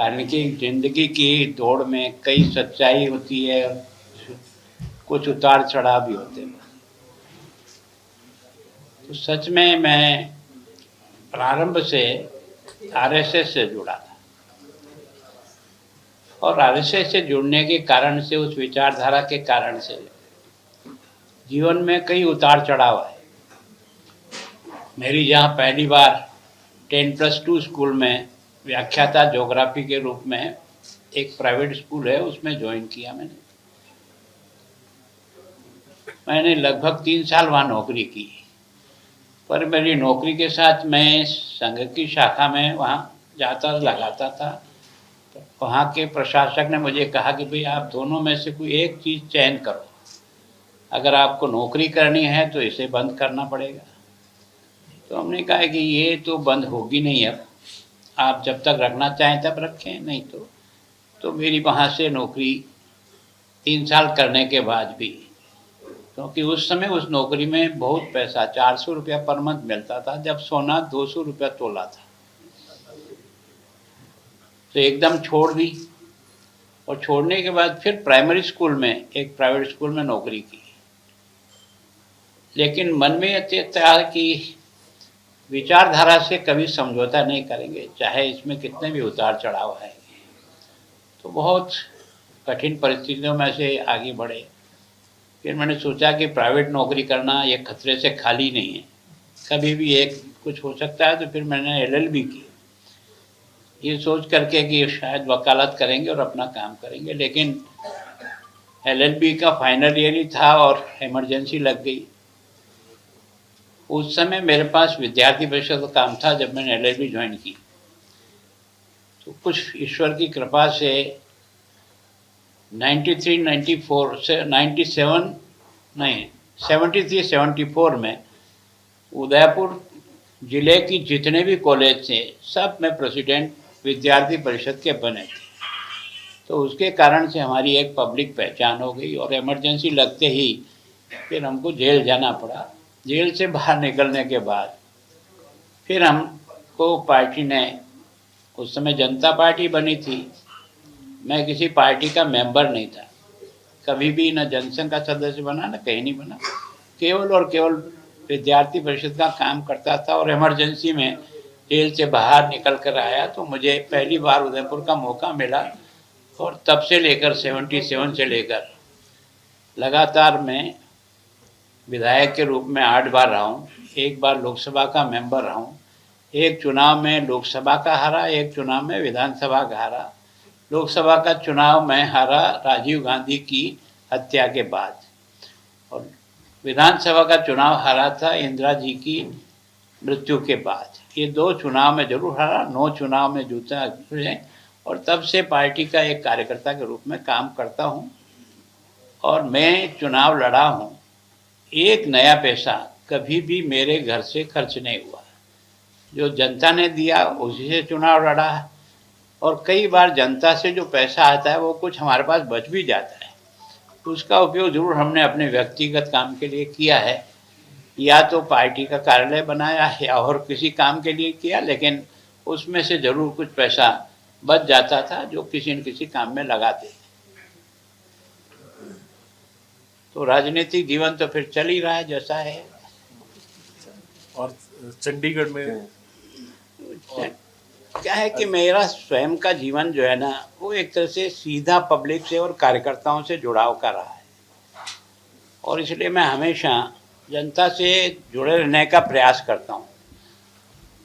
कारण कि जिंदगी की दौड़ में कई सच्चाई होती है और कुछ उतार चढ़ाव भी होते हैं। तो सच में मैं प्रारंभ से आरएसएस से जुड़ा था और आरएसएस से जुड़ने के कारण से, उस विचारधारा के कारण से जीवन में कई उतार चढ़ाव आए। मेरी जहाँ पहली बार 10+2 स्कूल में व्याख्याता ज्योग्राफी के रूप में, एक प्राइवेट स्कूल है उसमें ज्वाइन किया मैंने लगभग 3 साल वहाँ नौकरी की। पर मेरी नौकरी के साथ मैं संघ की शाखा में वहाँ जाता लगाता था। तो वहाँ के प्रशासक ने मुझे कहा कि भाई आप दोनों में से कोई एक चीज़ चयन करो, अगर आपको नौकरी करनी है तो इसे बंद करना पड़ेगा। तो हमने कहा कि ये तो बंद होगी नहीं, अब आप जब तक रखना चाहें तब रखें, नहीं तो मेरी वहाँ से नौकरी 3 साल करने के बाद भी, क्योंकि उस समय उस नौकरी में बहुत पैसा 400 रुपया पर मंथ मिलता था, जब सोना 200 रुपया तोला था। तो एकदम छोड़ दी और छोड़ने के बाद फिर प्राइमरी स्कूल में, एक प्राइवेट स्कूल में नौकरी की। लेकिन मन में ये था कि विचारधारा से कभी समझौता नहीं करेंगे, चाहे इसमें कितने भी उतार चढ़ाव आएंगे। तो बहुत कठिन परिस्थितियों में से आगे बढ़े। फिर मैंने सोचा कि प्राइवेट नौकरी करना ये खतरे से खाली नहीं है, कभी भी एक कुछ हो सकता है। तो फिर मैंने एलएलबी की, ये सोच करके कि शायद वकालत करेंगे और अपना काम करेंगे। लेकिन एलएलबी का फाइनल ईयर ही था और इमरजेंसी लग गई। उस समय मेरे पास विद्यार्थी परिषद का काम था जब मैंने एलएलबी ज्वाइन की। तो कुछ ईश्वर की कृपा से 93-94 से 97 नहीं 73-74 में उदयपुर जिले की जितने भी कॉलेज थे सब में प्रेसिडेंट विद्यार्थी परिषद के बने थे। तो उसके कारण से हमारी एक पब्लिक पहचान हो गई और इमरजेंसी लगते ही फिर हमको जेल जाना पड़ा। जेल से बाहर निकलने के बाद फिर हमको पार्टी ने, उस समय जनता पार्टी बनी थी, मैं किसी पार्टी का मेंबर नहीं था, कभी भी न जनसंघ का सदस्य बना न कहीं नहीं बना, केवल और केवल विद्यार्थी परिषद का काम करता था। और इमरजेंसी में जेल से बाहर निकल कर आया तो मुझे पहली बार उदयपुर का मौका मिला और तब से लेकर 77 से लेकर लगातार मैं विधायक के रूप में 8 बार रहा हूँ। एक बार लोकसभा का मेंबर रहा हूँ, एक चुनाव में लोकसभा का हारा, एक चुनाव में विधानसभा का हारा। लोकसभा का चुनाव में हारा राजीव गांधी की हत्या के बाद, और विधानसभा का चुनाव हारा था इंदिरा जी की मृत्यु के बाद। ये 2 चुनाव में जरूर हारा, 9 चुनाव में जीता है। और तब से पार्टी का एक कार्यकर्ता के रूप में काम करता हूँ और मैं चुनाव लड़ा हूँ। एक नया पैसा कभी भी मेरे घर से खर्च नहीं हुआ, जो जनता ने दिया उसी से चुनाव लड़ा है। और कई बार जनता से जो पैसा आता है वो कुछ हमारे पास बच भी जाता है, तो उसका उपयोग जरूर हमने अपने व्यक्तिगत काम के लिए किया है, या तो पार्टी का कार्यालय बनाया है या और किसी काम के लिए किया, लेकिन उसमें से जरूर कुछ पैसा बच जाता था जो किसी न किसी काम में लगाते। तो राजनीतिक जीवन तो फिर चल ही रहा है जैसा है। और चंडीगढ़ में क्या है कि मेरा स्वयं का जीवन जो है ना, वो एक तरह से सीधा पब्लिक से और कार्यकर्ताओं से जुड़ाव का रहा है, और इसलिए मैं हमेशा जनता से जुड़े रहने का प्रयास करता हूँ।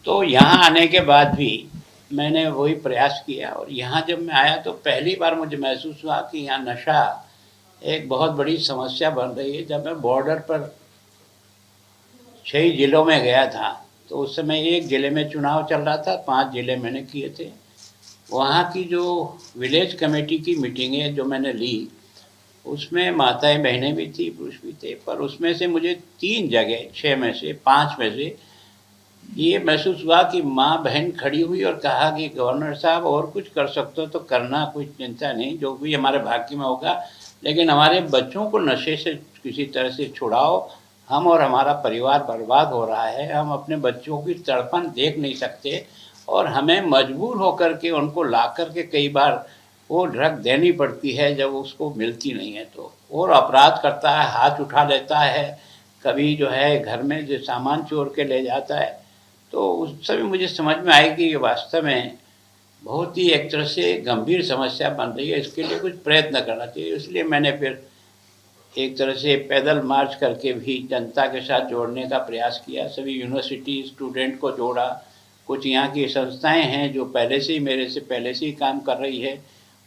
तो यहाँ आने के बाद भी मैंने वही प्रयास किया, और यहाँ जब मैं आया तो पहली बार मुझे महसूस हुआ कि यहाँ नशा एक बहुत बड़ी समस्या बन रही है। जब मैं बॉर्डर पर 6 जिलों में गया था तो उस समय एक ज़िले में चुनाव चल रहा था, 5 ज़िले मैंने किए थे। वहाँ की जो विलेज कमेटी की मीटिंगें जो मैंने ली, उसमें माताएं बहनें भी थी, पुरुष भी थे, पर उसमें से मुझे 3 जगह 6 में से 5 में से ये महसूस हुआ कि माँ बहन खड़ी हुई और कहा कि गवर्नर साहब और कुछ कर सकते हो तो करना, कुछ चिंता नहीं, जो भी हमारे भाग्य में होगा, लेकिन हमारे बच्चों को नशे से किसी तरह से छुड़ाओ। हम और हमारा परिवार बर्बाद हो रहा है, हम अपने बच्चों की तड़पन देख नहीं सकते, और हमें मजबूर होकर के उनको ला कर के कई बार वो ड्रग देनी पड़ती है जब उसको मिलती नहीं है तो। और अपराध करता है, हाथ उठा लेता है, कभी जो है घर में जो सामान चोर के ले जाता है। तो उस समय मुझे समझ में आई कि ये वास्तव में बहुत ही एक तरह से गंभीर समस्या बन रही है, इसके लिए कुछ प्रयत्न करना चाहिए। इसलिए मैंने फिर एक तरह से पैदल मार्च करके भी जनता के साथ जोड़ने का प्रयास किया। सभी यूनिवर्सिटी स्टूडेंट को जोड़ा, कुछ यहाँ की संस्थाएं हैं जो पहले से ही मेरे से पहले से ही काम कर रही है।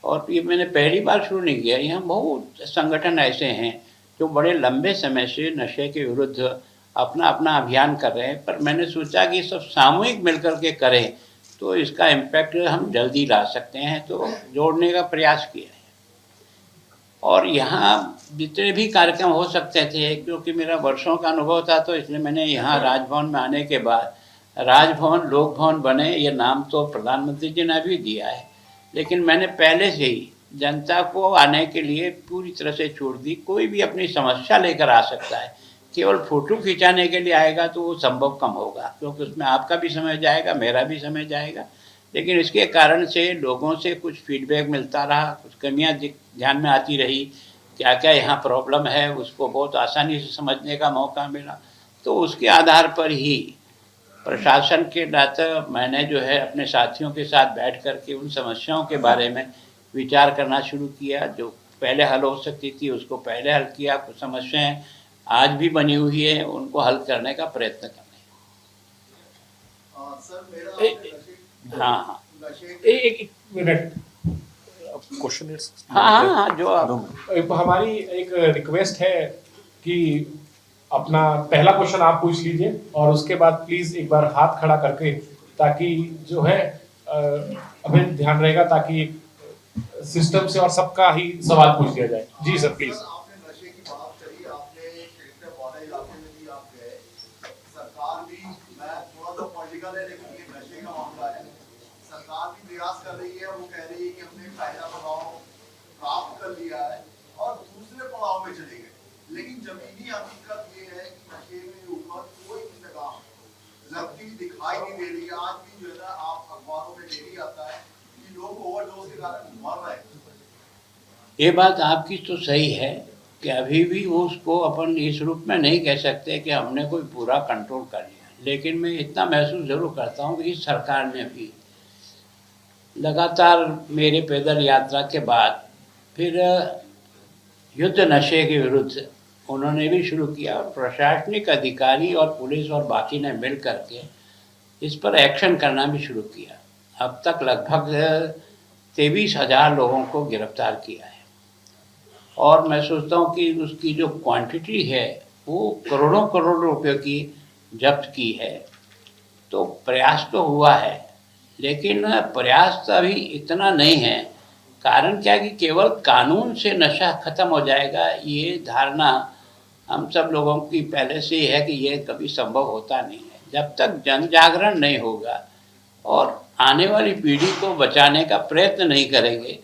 और ये मैंने पहली बार शुरू नहीं किया, यहाँ बहुत संगठन ऐसे हैं जो बड़े लंबे समय से नशे के विरुद्ध अपना अपना अभियान कर रहे हैं। पर मैंने सोचा कि सब सामूहिक मिलकर के करें तो इसका इम्पैक्ट हम जल्दी ला सकते हैं, तो जोड़ने का प्रयास किया है। और यहाँ जितने भी कार्यक्रम हो सकते थे, क्योंकि मेरा वर्षों का अनुभव था, तो इसलिए मैंने यहाँ राजभवन में आने के बाद राजभवन लोक भवन बने, ये नाम तो प्रधानमंत्री जी ने भी दिया है, लेकिन मैंने पहले से ही जनता को आने के लिए पूरी तरह से छोड़ दी। कोई भी अपनी समस्या लेकर आ सकता है, केवल फोटो खिंचाने के लिए आएगा तो वो संभव कम होगा, क्योंकि उसमें आपका भी समय जाएगा, मेरा भी समय जाएगा। लेकिन इसके कारण से लोगों से कुछ फीडबैक मिलता रहा, कुछ कमियां ध्यान में आती रही, क्या क्या यहाँ प्रॉब्लम है उसको बहुत आसानी से समझने का मौका मिला। तो उसके आधार पर ही प्रशासन के नाते मैंने जो है अपने साथियों के साथ बैठ कर के उन समस्याओं के बारे में विचार करना शुरू किया। जो पहले हल हो सकती थी उसको पहले हल किया, कुछ समस्याएं आज भी बनी हुई है उनको हल करने का प्रयत्न कर रहे हैं। हाँ हाँ एक मिनट, क्वेश्चन हाँ हाँ हाँ, जो आप हमारी एक रिक्वेस्ट है कि अपना पहला क्वेश्चन आप पूछ लीजिए और उसके बाद प्लीज एक बार हाथ खड़ा करके, ताकि जो है हमें ध्यान रहेगा, ताकि सिस्टम से और सबका ही सवाल पूछ लिया जाए। जी सर प्लीज। आपने नशे की बात करी, आपने क्षेत्र पौधे इलाके में भी आप गए, सरकार भी, मैं थोड़ा सा पॉलिटिकल है लेकिन ये नशे का मामला है, सरकार भी प्रयास कर रही है, वो कह रही है कि हमने पहला पड़ाव प्राप्त कर लिया है और दूसरे पड़ाव में चले गए, लेकिन जमीनी हकीकत ये है कि नशे के ऊपर कोई इंतजाम लगती दिखाई नहीं दे रही है। आज भी जो है ना आप अखबारों में डेली आता है कि लोग ओवरडोज के कारण मर रहे हैं। ये बात आपकी तो सही है कि अभी भी उसको अपन इस रूप में नहीं कह सकते कि हमने कोई पूरा कंट्रोल कर लिया, लेकिन मैं इतना महसूस जरूर करता हूँ कि इस सरकार ने भी लगातार मेरे पैदल यात्रा के बाद फिर युद्ध नशे के विरुद्ध उन्होंने भी शुरू किया और प्रशासनिक अधिकारी और पुलिस और बाकी ने मिल करके इस पर एक्शन करना भी शुरू किया। अब तक लगभग 23,000 लोगों को गिरफ्तार किया है और मैं सोचता हूँ कि उसकी जो क्वांटिटी है वो करोड़ों करोड़ रुपए की जब्त की है। तो प्रयास तो हुआ है, लेकिन प्रयास तो अभी इतना नहीं है। कारण क्या है कि केवल कानून से नशा खत्म हो जाएगा, ये धारणा हम सब लोगों की पहले से ही है कि ये कभी संभव होता नहीं है। जब तक जन जागरण नहीं होगा और आने वाली पीढ़ी को बचाने का प्रयत्न नहीं करेंगे,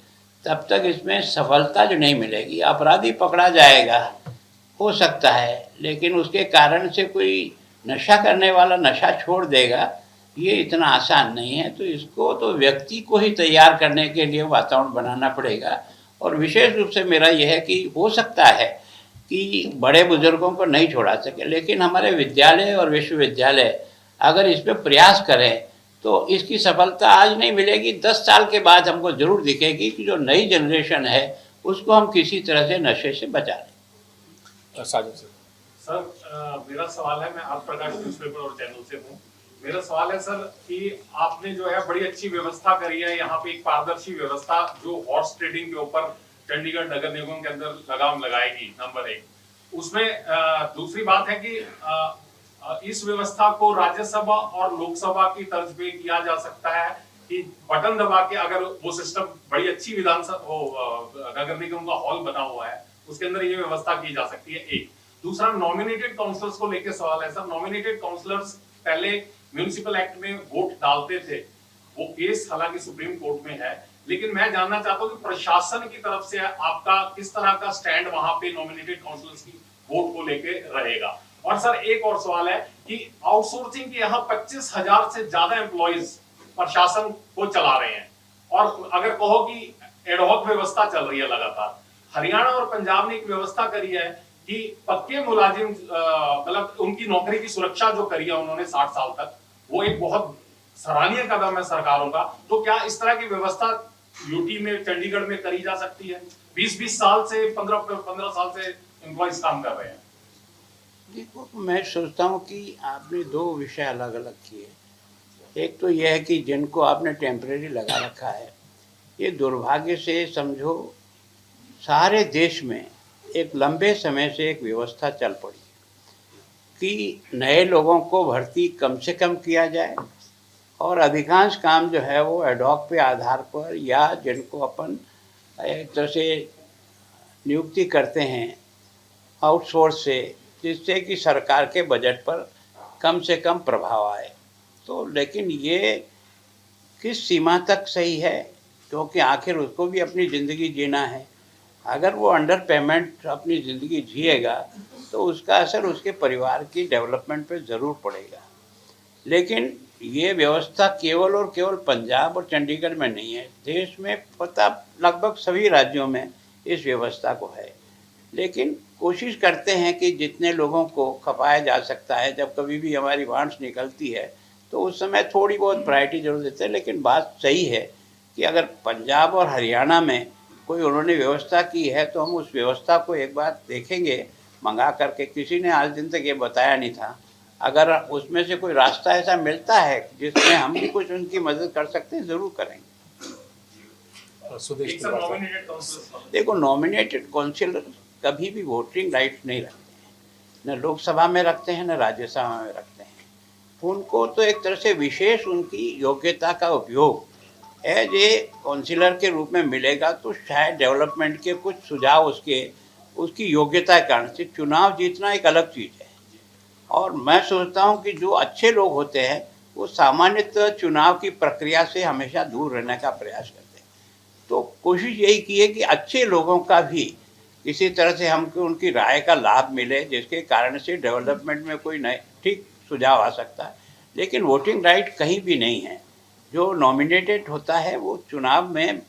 तब तक इसमें सफलता जो नहीं मिलेगी। अपराधी पकड़ा जाएगा हो सकता है, लेकिन उसके कारण से कोई नशा करने वाला नशा छोड़ देगा, ये इतना आसान नहीं है। तो इसको तो व्यक्ति को ही तैयार करने के लिए वातावरण बनाना पड़ेगा। और विशेष रूप से मेरा यह है कि हो सकता है कि बड़े बुजुर्गों को नहीं छोड़ा सके, लेकिन हमारे विद्यालय और विश्वविद्यालय अगर इस पर प्रयास करें तो इसकी सफलता आज नहीं मिलेगी, 10 साल के बाद हमको जरूर दिखेगी कि जो नई जनरेशन है उसको हम किसी तरह से नशे से बचा लें। साजन सर। मेरा सवाल है, मैं आप प्रकाश न्यूज़पेपर और चैनल से हूँ। मेरा सवाल है सर कि आपने जो है बड़ी अच्छी व्यवस्था करी है, यहाँ पे एक पारदर्शी व्यवस्था जो हॉर्स ट्रेडिंग के ऊपर चंडीगढ़ नगर निगम के अंदर लगाम लगाएगी, नंबर 1। उसमें दूसरी बात है कि इस व्यवस्था को राज्यसभा और लोकसभा की तर्ज पे किया जा सकता है कि बटन दबा के, अगर वो सिस्टम बड़ी अच्छी विधानसभा नगर निगम का हॉल बना हुआ है उसके अंदर ये व्यवस्था की जा सकती है। एक दूसरा, नॉमिनेटेड काउंसलर्स को लेकर सवाल है सर। नॉमिनेटेड काउंसलर्स पहले म्युनिसिपल एक्ट में वोट डालते थे, वो केस हालांकि सुप्रीम कोर्ट में है, लेकिन मैं जानना चाहता हूँ कि प्रशासन की तरफ से आपका किस तरह का स्टैंड वहां पे नॉमिनेटेड काउंसलर्स की वोट को लेके रहेगा। और सर एक और सवाल है कि आउटसोर्सिंग के यहाँ 25,000 से ज्यादा एम्प्लॉइज प्रशासन को चला रहे हैं, और अगर कहो कि एडहॉक व्यवस्था चल रही है लगातार। हरियाणा और पंजाब ने एक व्यवस्था करी है कि पक्के मुलाजिम मतलब उनकी नौकरी की सुरक्षा जो करी है उन्होंने 60 साल तक, वो एक बहुत सराहनीय कदम है सरकारों का। तो क्या इस तरह की व्यवस्था यूटी में, चंडीगढ़ में करी जा सकती है? 20-20 साल से 15 साल से एम्प्लॉइज काम कर रहे हैं। देखो, मैं सोचता हूँ कि आपने दो विषय अलग अलग किए। एक तो यह है कि जिनको आपने टेम्परेरी लगा रखा है, ये दुर्भाग्य से समझो सारे देश में एक लंबे समय से एक व्यवस्था चल पड़ी कि नए लोगों को भर्ती कम से कम किया जाए और अधिकांश काम जो है वो एडहॉक पे आधार पर, या जिनको अपन एक तरह से नियुक्ति करते हैं आउटसोर्स से, जिससे कि सरकार के बजट पर कम से कम प्रभाव आए। तो लेकिन ये किस सीमा तक सही है, क्योंकि आखिर उसको भी अपनी ज़िंदगी जीना है। अगर वो अंडर पेमेंट अपनी ज़िंदगी जिएगा तो उसका असर उसके परिवार की डेवलपमेंट पे ज़रूर पड़ेगा। लेकिन ये व्यवस्था केवल और केवल पंजाब और चंडीगढ़ में नहीं है, देश में पता लगभग सभी राज्यों में इस व्यवस्था को है। लेकिन कोशिश करते हैं कि जितने लोगों को खपाया जा सकता है, जब कभी भी हमारी वांट्स निकलती है तो उस समय थोड़ी बहुत प्रायोरिटी जरूर देते हैं। लेकिन बात सही है कि अगर पंजाब और हरियाणा में कोई उन्होंने व्यवस्था की है तो हम उस व्यवस्था को एक बार देखेंगे मंगा करके। किसी ने आज दिन तक ये बताया नहीं था। अगर उसमें से कोई रास्ता ऐसा मिलता है जिसमें हम भी कुछ उनकी मदद कर सकते हैं, ज़रूर करेंगे। सुदेश नॉमिनेटेड काउंसिल, देखो, नॉमिनेटेड काउंसिलर कभी भी वोटिंग राइट नहीं रखते हैं, न लोकसभा में रखते हैं न राज्यसभा में रखते हैं। उनको तो एक तरह से विशेष उनकी योग्यता का उपयोग एज ए काउंसिलर के रूप में मिलेगा, तो शायद डेवलपमेंट के कुछ सुझाव उसकी योग्यता के कारण से। चुनाव जीतना एक अलग चीज़ है, और मैं सोचता हूँ कि जो अच्छे लोग होते हैं वो सामान्यतः चुनाव की प्रक्रिया से हमेशा दूर रहने का प्रयास करते हैं। तो कोशिश यही की है कि अच्छे लोगों का भी किसी तरह से हमको उनकी राय का लाभ मिले, जिसके कारण से डेवलपमेंट में कोई नए ठीक सुझाव आ सकता है। लेकिन वोटिंग राइट कहीं भी नहीं है। जो नॉमिनेटेड होता है वो चुनाव में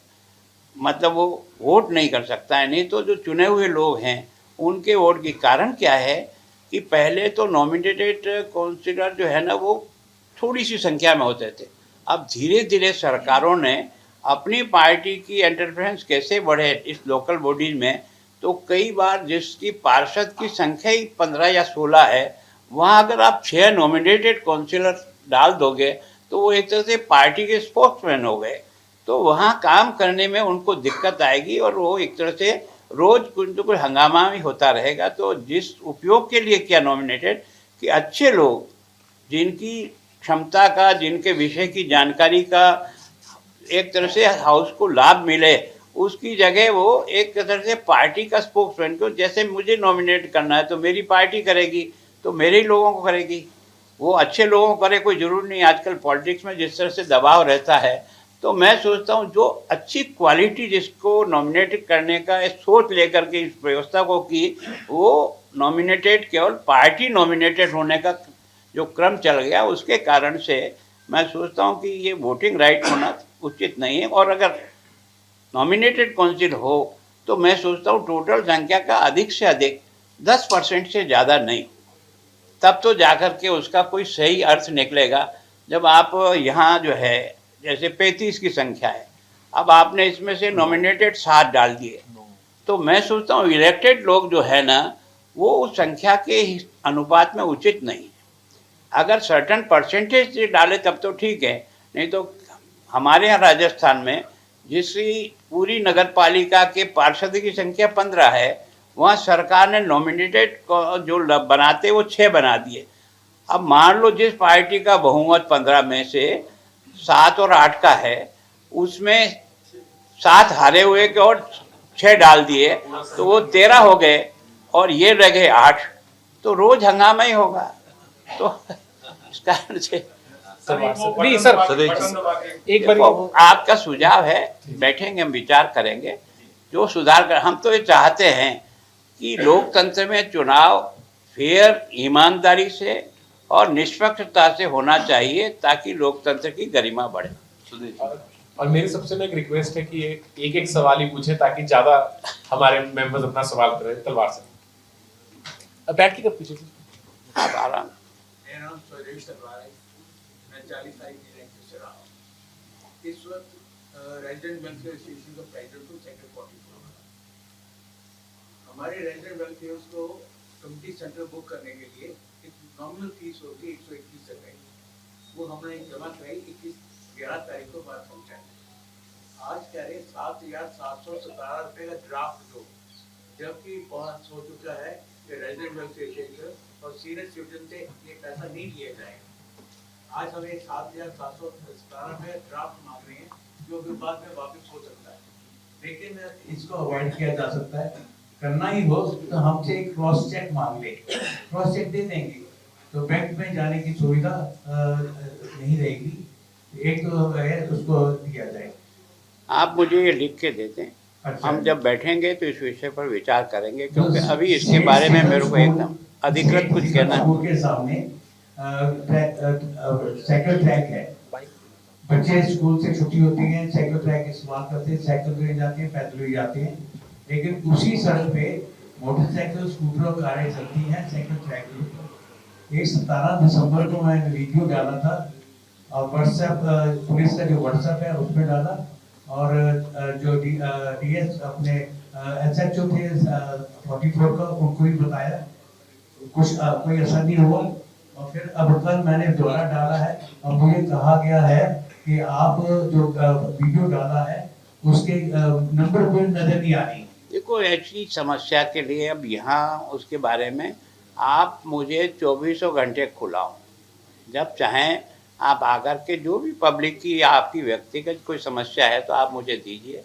मतलब वो वोट नहीं कर सकता है। नहीं तो जो चुने हुए लोग हैं उनके वोट के कारण क्या है कि पहले तो नॉमिनेटेड काउंसिलर जो है ना वो थोड़ी सी संख्या में होते थे। अब धीरे धीरे सरकारों ने अपनी पार्टी की इंटरफेरेंस कैसे बढ़े इस लोकल बॉडीज में, तो कई बार जिसकी पार्षद की संख्या ही 15 या 16 है, वहाँ अगर आप 6 नॉमिनेटेड काउंसिलर डाल दोगे तो वो एक तरह से पार्टी के स्पोक्समैन हो गए। तो वहाँ काम करने में उनको दिक्कत आएगी और वो एक तरह से रोज़ कुछ तो कुछ हंगामा भी होता रहेगा। तो जिस उपयोग के लिए किया नॉमिनेटेड, कि अच्छे लोग जिनकी क्षमता का, जिनके विषय की जानकारी का एक तरह से हाउस को लाभ मिले, उसकी जगह वो एक तरह से पार्टी का स्पोक्समैन को, जैसे मुझे नॉमिनेट करना है तो मेरी पार्टी करेगी, तो मेरे ही लोगों को करेगी। वो अच्छे लोगों को करे, कोई ज़रूर नहीं। आजकल पॉलिटिक्स में जिस तरह से दबाव रहता है, तो मैं सोचता हूँ जो अच्छी क्वालिटी जिसको नॉमिनेट करने का सोच लेकर के इस व्यवस्था को की, वो नॉमिनेटेड केवल पार्टी नॉमिनेटेड होने का जो क्रम चल गया, उसके कारण से मैं सोचता हूँ कि ये वोटिंग राइट होना उचित नहीं है। और अगर नॉमिनेटेड काउंसिल हो तो मैं सोचता हूँ टोटल संख्या का अधिक से अधिक 10% से ज़्यादा नहीं, तब तो जाकर के उसका कोई सही अर्थ निकलेगा। जब आप यहाँ जो है जैसे 35 की संख्या है, अब आपने इसमें से नॉमिनेटेड 7 डाल दिए, तो मैं सोचता हूँ इलेक्टेड लोग जो है ना वो उस संख्या के अनुपात में उचित नहीं। अगर सर्टन परसेंटेज डाले तब तो ठीक है, नहीं तो हमारे यहाँ राजस्थान में जिसकी पूरी नगर पालिका के पार्षद की संख्या 15 है, वहाँ सरकार ने नॉमिनेटेड जो बनाते वो 6 बना दिए। अब मान लो जिस पार्टी का बहुमत 15 में से 7 और 8 का है, उसमें 7 हारे हुए के और 6 डाल दिए, तो वो 13 हो गए और ये रह गए 8, तो रोज हंगामा ही होगा। तो इस कारण से नहीं सर, एक बार देखो, आपका सुझाव है, बैठेंगे हम विचार करेंगे जो सुधार कर। हम तो ये चाहते हैं कि लोकतंत्र में चुनाव फेयर, ईमानदारी से और निष्पक्षता से होना चाहिए ताकि लोकतंत्र की गरिमा बढ़े। और मेरी सबसे में एक रिक्वेस्ट है कि एक एक सवाल ही पूछे ताकि ज्यादा हमारे मेंबर्स अपना सवाल करें तलवार से। बैठ के कर पूछिए। आप आराम। मेरा नाम सुरेश तलवार है। मैं 40 तारीख की रैंक से रहा हूँ। इस वक्त रेजिडेंट वेलफेयर एसोसिएशन का प्रेसिडेंट हूँ, सेक्टर 44। हमारे रेजिडेंट वेलफेयर को कम्युनिटी सेंटर बुक करने के लिए एक नॉमिनल फीस होती है 121 रुपये। वो हमने जमा कराई 11 तारीख को बाहर पहुँचाई। आज कह रहे 7,717 रुपये का ड्राफ्ट दो, जबकि बहुत हो चुका है कि रेजिडेंट वेलफेयर एसोसिएशन और सीनियर सिटीजन से ये पैसा नहीं लिया जाएगा। आज हमें 7,717 रुपये ड्राफ्ट मांग रहे हैं, जो फिर बाद में वापस हो सकता है, लेकिन इसको अवॉइड किया जा सकता है। करना ही हो तो हमसे एक क्रॉस चेक मांग ले, क्रॉस चेक दे देंगे तो बैंक में जाने की सुविधा नहीं रहेगी। एक तो है उसको दिया जाए। आप मुझे ये लिख के देते हैं। अच्छा। हम जब बैठेंगे तो इस विषय पर विचार करेंगे, क्योंकि अभी इसके बारे में मेरे को एकदम अधिकृत कुछ कहना है। के सामने साइकिल ट्रैक है। बच्चे स्कूल से छुट्टी होती है, साइकिल ट्रैक इस्तेमाल करते हैं, साइकिल पे जाते हैं, पैदल भी जाते हैं, लेकिन उसी सड़क पे मोटरसाइकिल, स्कूटर और कारें चलती हैं साइकिल ट्रैक के ऊपर। एक 17 दिसंबर को मैंने वीडियो डाला था और व्हाट्सएप, पुलिस का जो व्हाट्सएप है उसमें डाला, और जो डीएस अपने एसएचओ थे 44 का, उनको भी बताया, कुछ कोई असर नहीं हुआ। और फिर अब कल मैंने दोबारा डाला है और मुझे कहा गया है कि आप जो वीडियो डाला है उसके नंबर कोई नजर नहीं आ रही। देखो, ऐसी समस्या के लिए अब यहाँ उसके बारे में आप मुझे 24 घंटे खुलाओ, जब चाहें आप आकर के जो भी पब्लिक की या आपकी व्यक्तिगत कोई समस्या है तो आप मुझे दीजिए।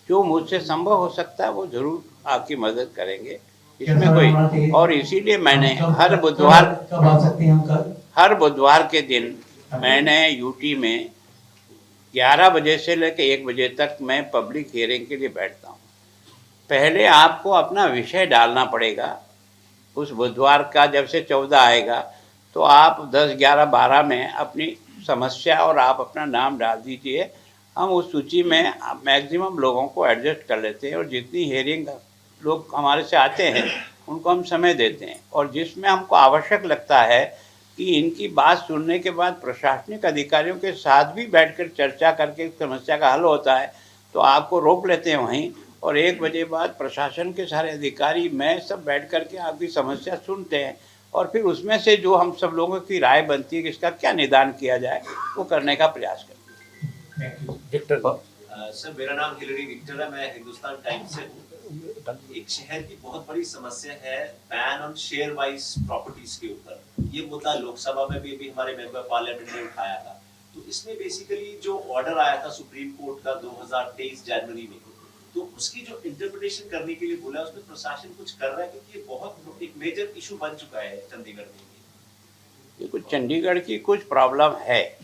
जो मुझसे संभव हो सकता है वो ज़रूर आपकी मदद करेंगे, इसमें कोई। और इसीलिए मैंने हर बुधवार, कब आ सकते हैं हम कल? हर बुधवार के दिन मैंने यूटी में 11 बजे से लेकर 1 बजे तक मैं पब्लिक हियरिंग के लिए बैठता हूँ। पहले आपको अपना विषय डालना पड़ेगा। उस बुधवार का जब से 14 आएगा तो आप 10, 11, 12 में अपनी समस्या और आप अपना नाम डाल दीजिए। हम उस सूची में मैक्सिमम लोगों को एडजस्ट कर लेते हैं, और जितनी हियरिंग लोग हमारे से आते हैं उनको हम समय देते हैं, और जिसमें हमको आवश्यक लगता है कि इनकी बात सुनने के बाद प्रशासनिक अधिकारियों के साथ भी बैठकर चर्चा करके समस्या का हल होता है, तो आपको रोक लेते हैं वहीं, और 1 बजे बाद प्रशासन के सारे अधिकारी, मैं सब बैठ कर के आपकी समस्या सुनते हैं, और फिर उसमें से जो हम सब लोगों की राय बनती है कि इसका क्या निदान किया जाए, वो करने का प्रयास करते हैं। विक्टर सर, मेरा नाम हिलरी विक्टर है, मैं हिंदुस्तान टाइम्स से हूँ। एक शहर की बहुत बड़ी समस्या है ban on share wise properties के ऊपर। ये मुद्दा लोकसभा में भी हमारे मेंबर पार्लियामेंट ने उठाया था। तो इसमें बेसिकली जो ऑर्डर आया था सुप्रीम कोर्ट का 2023 जनवरी में, तो उसकी जो इंटरप्रिटेशन करने के लिए बोला, उसमें प्रशासन कुछ कर रहा है, क्योंकि ये बहुत एक मेजर इशू बन चुका है चंडीगढ़ में। देखो, चंडीगढ़ की कुछ प्रॉब्लम है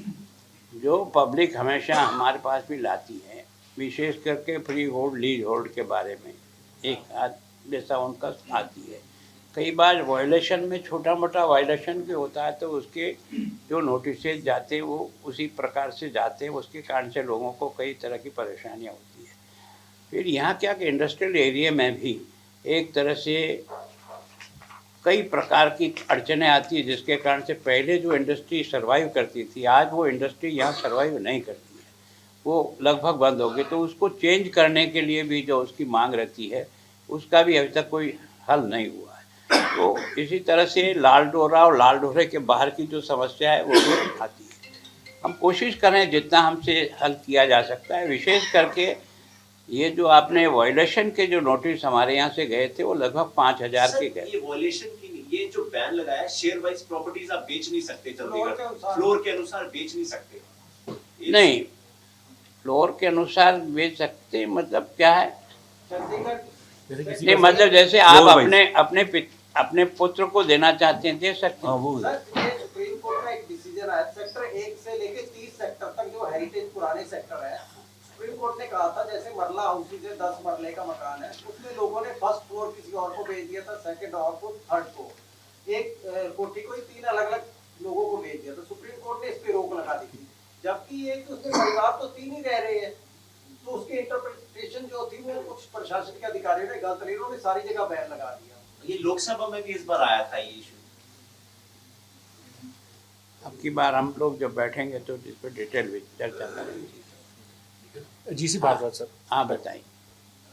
जो पब्लिक हमेशा हमारे पास भी लाती है, विशेष करके फ्री होल्ड, लीज होल्ड के बारे में एक जैसा उनका आती है। कई बार वायलेशन में छोटा मोटा वायलेशन भी होता है, तो उसके जो नोटिस जाते हैं वो उसी प्रकार से जाते हैं, उसके कारण से लोगों को कई तरह की परेशानियाँ होती है। फिर यहाँ क्या कि इंडस्ट्रियल एरिया में भी एक तरह से कई प्रकार की अड़चनें आती है, जिसके कारण से पहले जो इंडस्ट्री सर्वाइव करती थी, आज वो इंडस्ट्री यहाँ सर्वाइव नहीं करती है, वो लगभग बंद हो गई। तो उसको चेंज करने के लिए भी जो उसकी मांग रहती है, उसका भी अभी तक कोई हल नहीं हुआ है। तो इसी तरह से लालडोरा और लालडोरे के बाहर की जो समस्या है वो भी आती है। हम कोशिश करें जितना हमसे हल किया जा सकता है। विशेष करके ये जो आपने वायलेशन के जो नोटिस हमारे यहाँ से गए थे, वो लगभग 5000 के गए। ये वायलेशन की नहीं, ये जो बैन लगाया शेयर वाइज प्रॉपर्टीज आप बेच नहीं सकते चंडीगढ़, फ्लोर के अनुसार बेच नहीं सकते। नहीं, फ्लोर के अनुसार बेच सकते, मतलब क्या है? नहीं, मतलब जैसे आप अपने पुत्र को देना चाहते हैं, दे सकते हैं। सुप्रीम कोर्ट का एक डिसीजन आया, सेक्टर 1 से लेके 30 सेक्टर तक जो हेरिटेज पुराने सेक्टर है, सुप्रीम कोर्ट ने कहा था जैसे मरला हाउसी से 10 मरले का मकान है, उसमें लोगों ने फर्स्ट फ्लोर किसी और को बेच दिया था, सेकंड और को, थर्ड को, एक कोठी को ही 3 अलग अलग लोगों को भेज दिया, तो सुप्रीम कोर्ट ने इस पे रोक लगा दी थी। जबकि ये कि उसमें परिवार तो 3 ही रह रहे हैं, तो उसकी इंटरप्रिटेशन जो थी वो कुछ प्रशासन के अधिकारियों ने गलत ली, उन्होंने सारी जगह बैन लगा दिया। ये लोकसभा में भी इस बार आया था ये इशू। अब की बार हम लोग जब बैठेंगे तो इस पर डिटेल में चर्चा करेंगे। GC Bhardwaj sir. हाँ बताइए।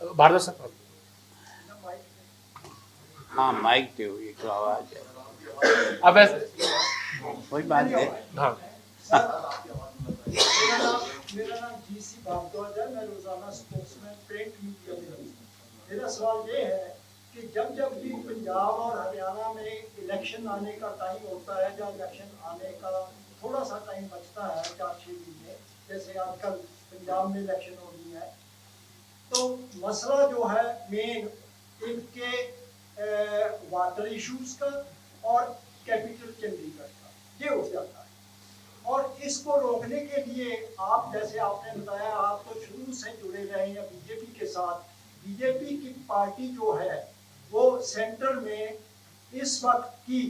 भारद्वाज सर। हाँ माइक पे हुई तो आवाज़ है, अब कोई बात है। हाँ मेरा नाम जीसी भारद्वाज है, मैं रोजाना स्पोर्ट्समैन प्रिंट मीडिया में हूँ। मेरा सवाल ये है कि जब भी पंजाब और हरियाणा में इलेक्शन आने का टाइम होता है, जब इलेक्शन आने का थोड़ा सा टाइम बचता है 4-6 महीने, जैसे आजकल पंजाब में इलेक्शन हो रही है, तो मसला जो है मेन इनके वाटर इश्यूज का और कैपिटल चंडीगढ़ का ये हो जाता है। और इसको रोकने के लिए आप, जैसे आपने बताया, आप तो शुरू से जुड़े रहे हैं बीजेपी के साथ। बीजेपी की पार्टी जो है वो सेंटर में इस वक्त की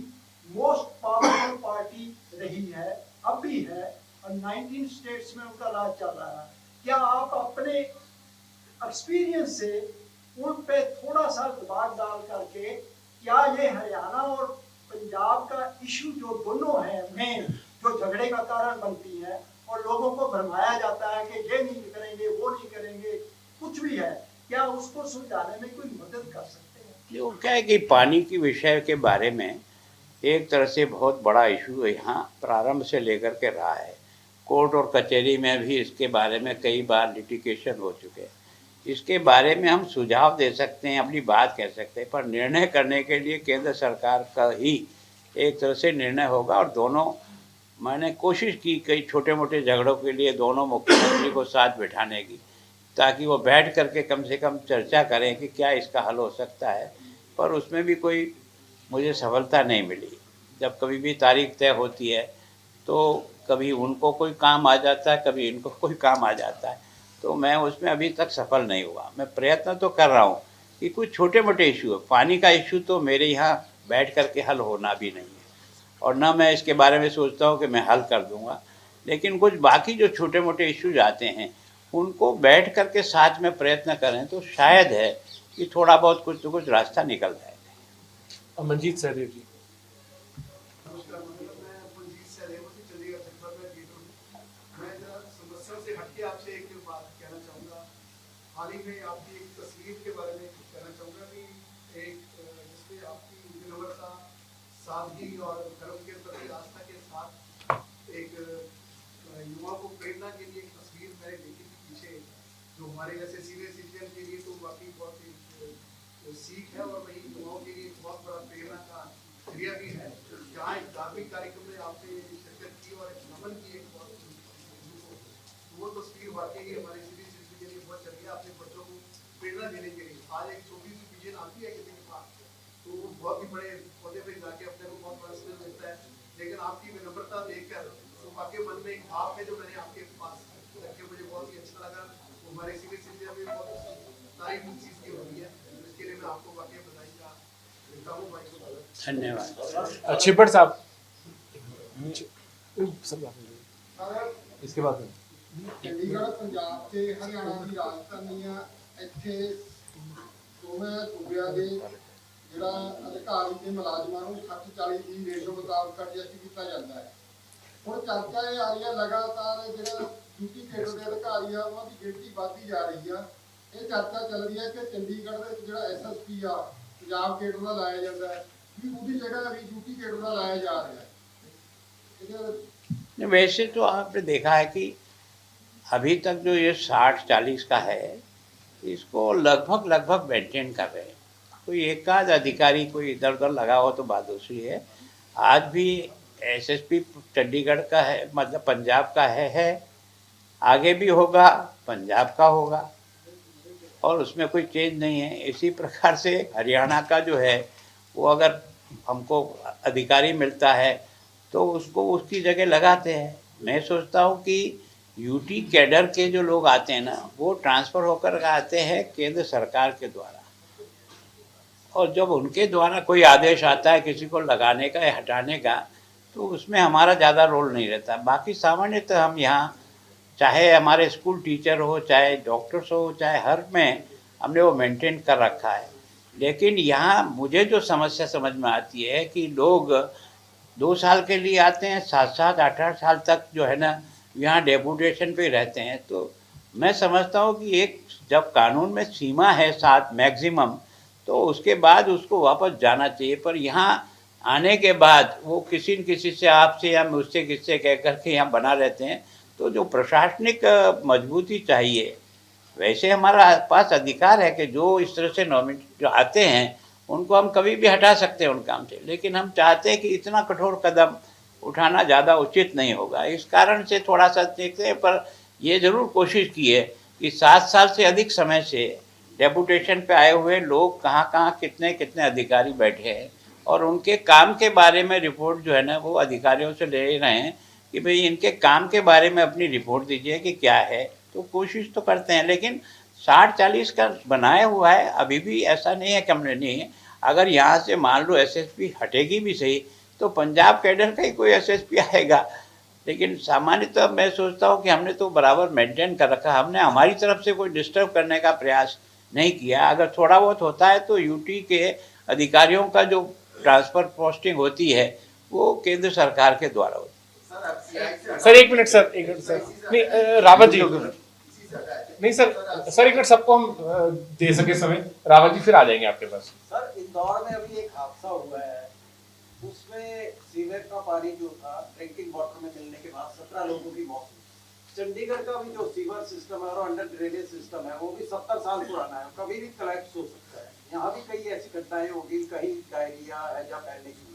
मोस्ट पावरफुल पार्टी रही है, अब भी है, और 19 स्टेट्स में उनका राज चल रहा है। क्या आप अपने एक्सपीरियंस से उन पे थोड़ा सा दबाव डाल करके, क्या ये हरियाणा और पंजाब का इशू जो दोनों हैं मेन, जो झगड़े का कारण बनती है और लोगों को भरमाया जाता है कि ये नहीं करेंगे, वो नहीं करेंगे, कुछ भी है, क्या उसको सुलझाने में कोई मदद कर सकते हैं? जो क्या है कि पानी की विषय के बारे में एक तरह से बहुत बड़ा इशू यहाँ प्रारंभ से लेकर के रहा है। कोर्ट और कचहरी में भी इसके बारे में कई बार लिटिगेशन हो चुके हैं। इसके बारे में हम सुझाव दे सकते हैं, अपनी बात कह सकते हैं, पर निर्णय करने के लिए केंद्र सरकार का ही एक तरह से निर्णय होगा। और दोनों, मैंने कोशिश की कई छोटे मोटे झगड़ों के लिए दोनों मुख्यमंत्री को साथ बिठाने की, ताकि वो बैठ करके कम से कम चर्चा करें कि क्या इसका हल हो सकता है, पर उसमें भी कोई मुझे सफलता नहीं मिली। जब कभी भी तारीख तय होती है तो कभी उनको कोई काम आ जाता है, कभी इनको कोई काम आ जाता है, तो मैं उसमें अभी तक सफल नहीं हुआ। मैं प्रयत्न तो कर रहा हूँ कि कुछ छोटे मोटे इशू है। पानी का इशू तो मेरे यहाँ बैठ करके हल होना भी नहीं है, और न मैं इसके बारे में सोचता हूँ कि मैं हल कर दूँगा, लेकिन कुछ बाकी जो छोटे मोटे इश्यूज आते हैं उनको बैठ करके साथ में प्रयत्न करें तो शायद है कि थोड़ा बहुत कुछ तो कुछ रास्ता निकल जाएगा। मंजीत सहदेव जी। नमस्कार, मैं मंजीत सहदेव से चंडीगढ़ जनपद में लीडर हूँ। मैं जरा समस्या से हटके आपसे एक बात कहना चाहूँगा। हाल ही में आपकी एक तस्वीर के बारे में कहना चाहूँगा कि एक जिसमें आपकी विनम्रता, सादगी और धर्म के प्रति आस्था के साथ एक युवा को प्रेरणा के लिए एक तस्वीर मैंने देखी थी पीछे, जो हमारे जैसे सीनियर सिटीजन के लिए तो वाकई बहुत ही सीख है, और वही युवाओं के लिए बहुत बड़ा प्रेरणा का क्रिया भी है। जहाँ एक धार्मिक कार्यक्रम में आपने शिरकत की और एक नमन की एक बहुत वो तस्वीर वाकई हमारे सीनियर सिटीजन के लिए बहुत चलिए अपने बच्चों को प्रेरणा देने के लिए। आज एक छोटी सी विजन आती है किसी के पास, तो वो बहुत ही बड़े पौधे पे जाके अपने को बहुत बड़ा स्किल मिलता है, लेकिन आपकी विनम्रता देखकर तो वाकई मन में एक भाव है जो मैंने आपके पास रखे, मुझे बहुत ही अच्छा लगा। हमारे सीनियर सिटीजन में बहुत तारीफ चीज़ की होती है, इसके लिए मैं आपको वाकई बधाई देता हूँ भाई को। धन्यवाद। छिब्बड़ साहब। इसके बाद ਚੰਡੀਗੜ੍ਹ ਪੰਜਾਬ ਤੇ ਹਰਿਆਣਾ ਦੀ ਰਾਜਧਾਨੀ ਆ। ਇੱਥੇ ਦੋਵੇਂ ਸੂਬਿਆਂ ਦੇ ਜਿਹੜਾ ਅਧਿਕਾਰੀ ਤੇ ਮੁਲਾਜ਼ਮਾਂ ਨੂੰ 60-40 ਦੀ ਰੇਸ਼ੋ ਮੁਤਾਬਕ ਐਡਜਸਟ ਕੀਤਾ ਜਾਂਦਾ ਹੈ। ਹੁਣ ਚਰਚਾ ਇਹ ਆ ਰਹੀ ਹੈ ਲਗਾਤਾਰ ਜਿਹੜਾ ਡਿਊਟੀ ਕੇਡਰ ਦੇ ਅਧਿਕਾਰੀ ਆ ਉਹਨਾਂ ਦੀ ਗਿਣਤੀ ਵੱਧਦੀ ਜਾ ਰਹੀ ਆ। ਇਹ ਚਰਚਾ ਚੱਲ ਰਹੀ ਹੈ ਕਿ ਚੰਡੀਗੜ੍ਹ ਦੇ ਜਿਹੜਾ ਐਸਐਸਪੀ ਆ ਪੰਜਾਬ ਕੇਡਰ ਦਾ ਲਾਇਆ ਜਾਂਦਾ ਹੈ, ਵੀ ਉਹਦੀ ਜਗ੍ਹਾ ਵੀ ਡਿਊਟੀ ਕੇਡਰ ਦਾ ਲਾਇਆ ਜਾ ਰਿਹਾ ਹੈ। वैसे तो आपने देखा है कि अभी तक जो ये 60-40 का है, इसको लगभग मेंटेन कर रहे हैं। कोई एक आध अधिकारी कोई इधर उधर लगा हो तो बात दूसरी है। आज भी एसएसपी चंडीगढ़ का है, मतलब पंजाब का है, आगे भी होगा, पंजाब का होगा, और उसमें कोई चेंज नहीं है। इसी प्रकार से हरियाणा का जो है वो अगर हमको अधिकारी मिलता है तो उसको उसकी जगह लगाते हैं। मैं सोचता हूँ कि यूटी कैडर के जो लोग आते हैं ना, वो ट्रांसफ़र होकर आते हैं केंद्र सरकार के द्वारा, और जब उनके द्वारा कोई आदेश आता है किसी को लगाने का या हटाने का, तो उसमें हमारा ज़्यादा रोल नहीं रहता। बाकी सामान्यतः हम यहाँ चाहे हमारे स्कूल टीचर हो, चाहे डॉक्टर्स हो, चाहे हर में हमने वो मेंटेन कर रखा है। लेकिन यहाँ मुझे जो समस्या समझ में आती है कि लोग 2 साल के लिए आते हैं, 7-7 8-8 साल तक जो है ना यहाँ डेपुटेशन पे रहते हैं। तो मैं समझता हूँ कि एक जब कानून में सीमा है 7 मैक्सिमम, तो उसके बाद उसको वापस जाना चाहिए। पर यहाँ आने के बाद वो किसी न किसी से, आपसे या मुझसे किससे कह कर के यहाँ बना रहते हैं। तो जो प्रशासनिक मजबूती चाहिए, वैसे हमारा पास अधिकार है कि जो इस तरह से नॉमिनेट जो आते हैं उनको हम कभी भी हटा सकते हैं उन काम से, लेकिन हम चाहते हैं कि इतना कठोर कदम उठाना ज़्यादा उचित नहीं होगा। इस कारण से थोड़ा सा देखते हैं, पर ये ज़रूर कोशिश की है कि 7 साल से अधिक समय से डेपुटेशन पे आए हुए लोग कहाँ कहाँ कितने कितने अधिकारी बैठे हैं और उनके काम के बारे में रिपोर्ट जो है ना वो अधिकारियों से ले रहे हैं कि भाई इनके काम के बारे में अपनी रिपोर्ट दीजिए कि क्या है। तो कोशिश तो करते हैं, लेकिन 60-40 का बनाया हुआ है। अभी भी ऐसा नहीं है कि हमने नहीं है। अगर यहाँ से मान लो एसएसपी हटेगी भी सही, तो पंजाब कैडर का ही कोई एसएसपी आएगा। लेकिन सामान्यतः मैं सोचता हूँ कि हमने तो बराबर मेंटेन कर रखा। हमने हमारी तरफ से कोई डिस्टर्ब करने का प्रयास नहीं किया। अगर थोड़ा बहुत होता है तो यूटी के अधिकारियों का जो ट्रांसफ़र पोस्टिंग होती है वो केंद्र सरकार के द्वारा होती है। सर एक मिनट सर नहीं रावत जी नहीं सर एक मिनट, सबको हम दे सके समय। रावत जी फिर आ जाएंगे आपके पास। सर इंदौर में अभी एक हादसा हुआ है, उसमें सीवर का पानी जो था ड्रिंकिंग वाटर में मिलने के बाद 17 लोगों की मौत हुई। चंडीगढ़ का भी जो सीवर सिस्टम है और अंडर ड्रेनेज सिस्टम है वो भी 70 साल पुराना है, कभी भी कोलैप्स हो सकता है। यहाँ भी कई ऐसी घटनाएं होगी, कहीं डायरिया हैजा फैलने की।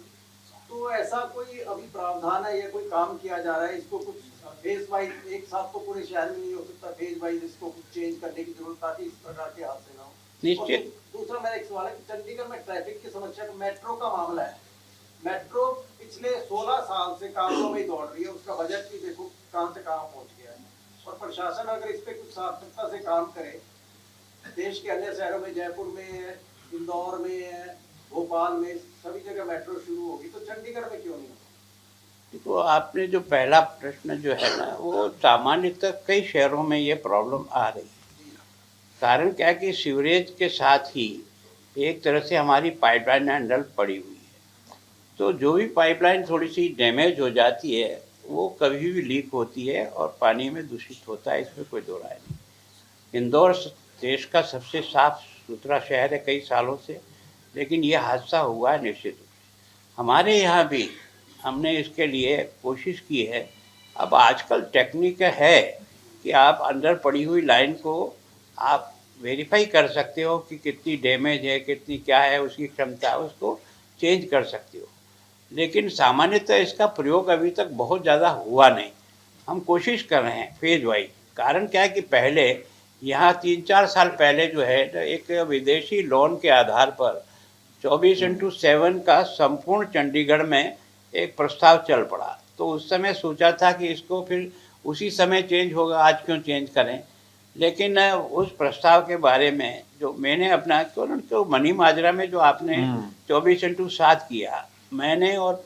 तो ऐसा कोई अभी प्रावधान है या कोई काम किया जा रहा है? इसको कुछ फेज वाइज, एक साथ तो पूरे शहर में नहीं हो सकता, फेज वाइज इसको कुछ चेंज करने की जरूरत, ताकि इस प्रकार के हादसे ना हो। निश्चित। दूसरा मेरा एक सवाल है कि चंडीगढ़ में ट्रैफिक की समस्या, मेट्रो का मामला है। मेट्रो पिछले 16 साल से कामों में दौड़ रही है, उसका बजट भी देखो कहां से कहां पहुंच गया है। और प्रशासन अगर इस पे कुछ सार्थकता से काम करे, देश के अन्य शहरों में, जयपुर में है, इंदौर में है, भोपाल में, सभी जगह मेट्रो शुरू होगी, तो चंडीगढ़ में क्यों नहीं? देखो, आपने जो पहला प्रश्न जो है ना वो सामान्यतः कई शहरों में ये प्रॉब्लम आ रही है। कारण क्या है कि सीवरेज के साथ ही एक तरह से हमारी पाइपलाइन अंडर पड़ी हुई है। तो जो भी पाइपलाइन थोड़ी सी डैमेज हो जाती है वो कभी भी लीक होती है और पानी में दूषित होता है, इसमें कोई दो राय नहीं। इंदौर देश का सबसे साफ सुथरा शहर है कई सालों से, लेकिन ये हादसा हुआ है निश्चित रूप से। हमारे यहाँ भी हमने इसके लिए कोशिश की है। अब आजकल टेक्निक है कि आप अंदर पड़ी हुई लाइन को आप वेरीफाई कर सकते हो कि कितनी डैमेज है, कितनी क्या है उसकी क्षमता, उसको चेंज कर सकते हो। लेकिन सामान्यतः इसका प्रयोग अभी तक बहुत ज़्यादा हुआ नहीं। हम कोशिश कर रहे हैं फेज वाइज। कारण क्या है कि पहले यहाँ 3-4 साल पहले जो है एक विदेशी लोन के आधार पर 24/7 का संपूर्ण चंडीगढ़ में एक प्रस्ताव चल पड़ा। तो उस समय सोचा था कि इसको फिर उसी समय चेंज होगा, आज क्यों चेंज करें। लेकिन उस प्रस्ताव के बारे में जो मैंने अपना तो मनी माजरा में जो आपने 24/7 किया, मैंने और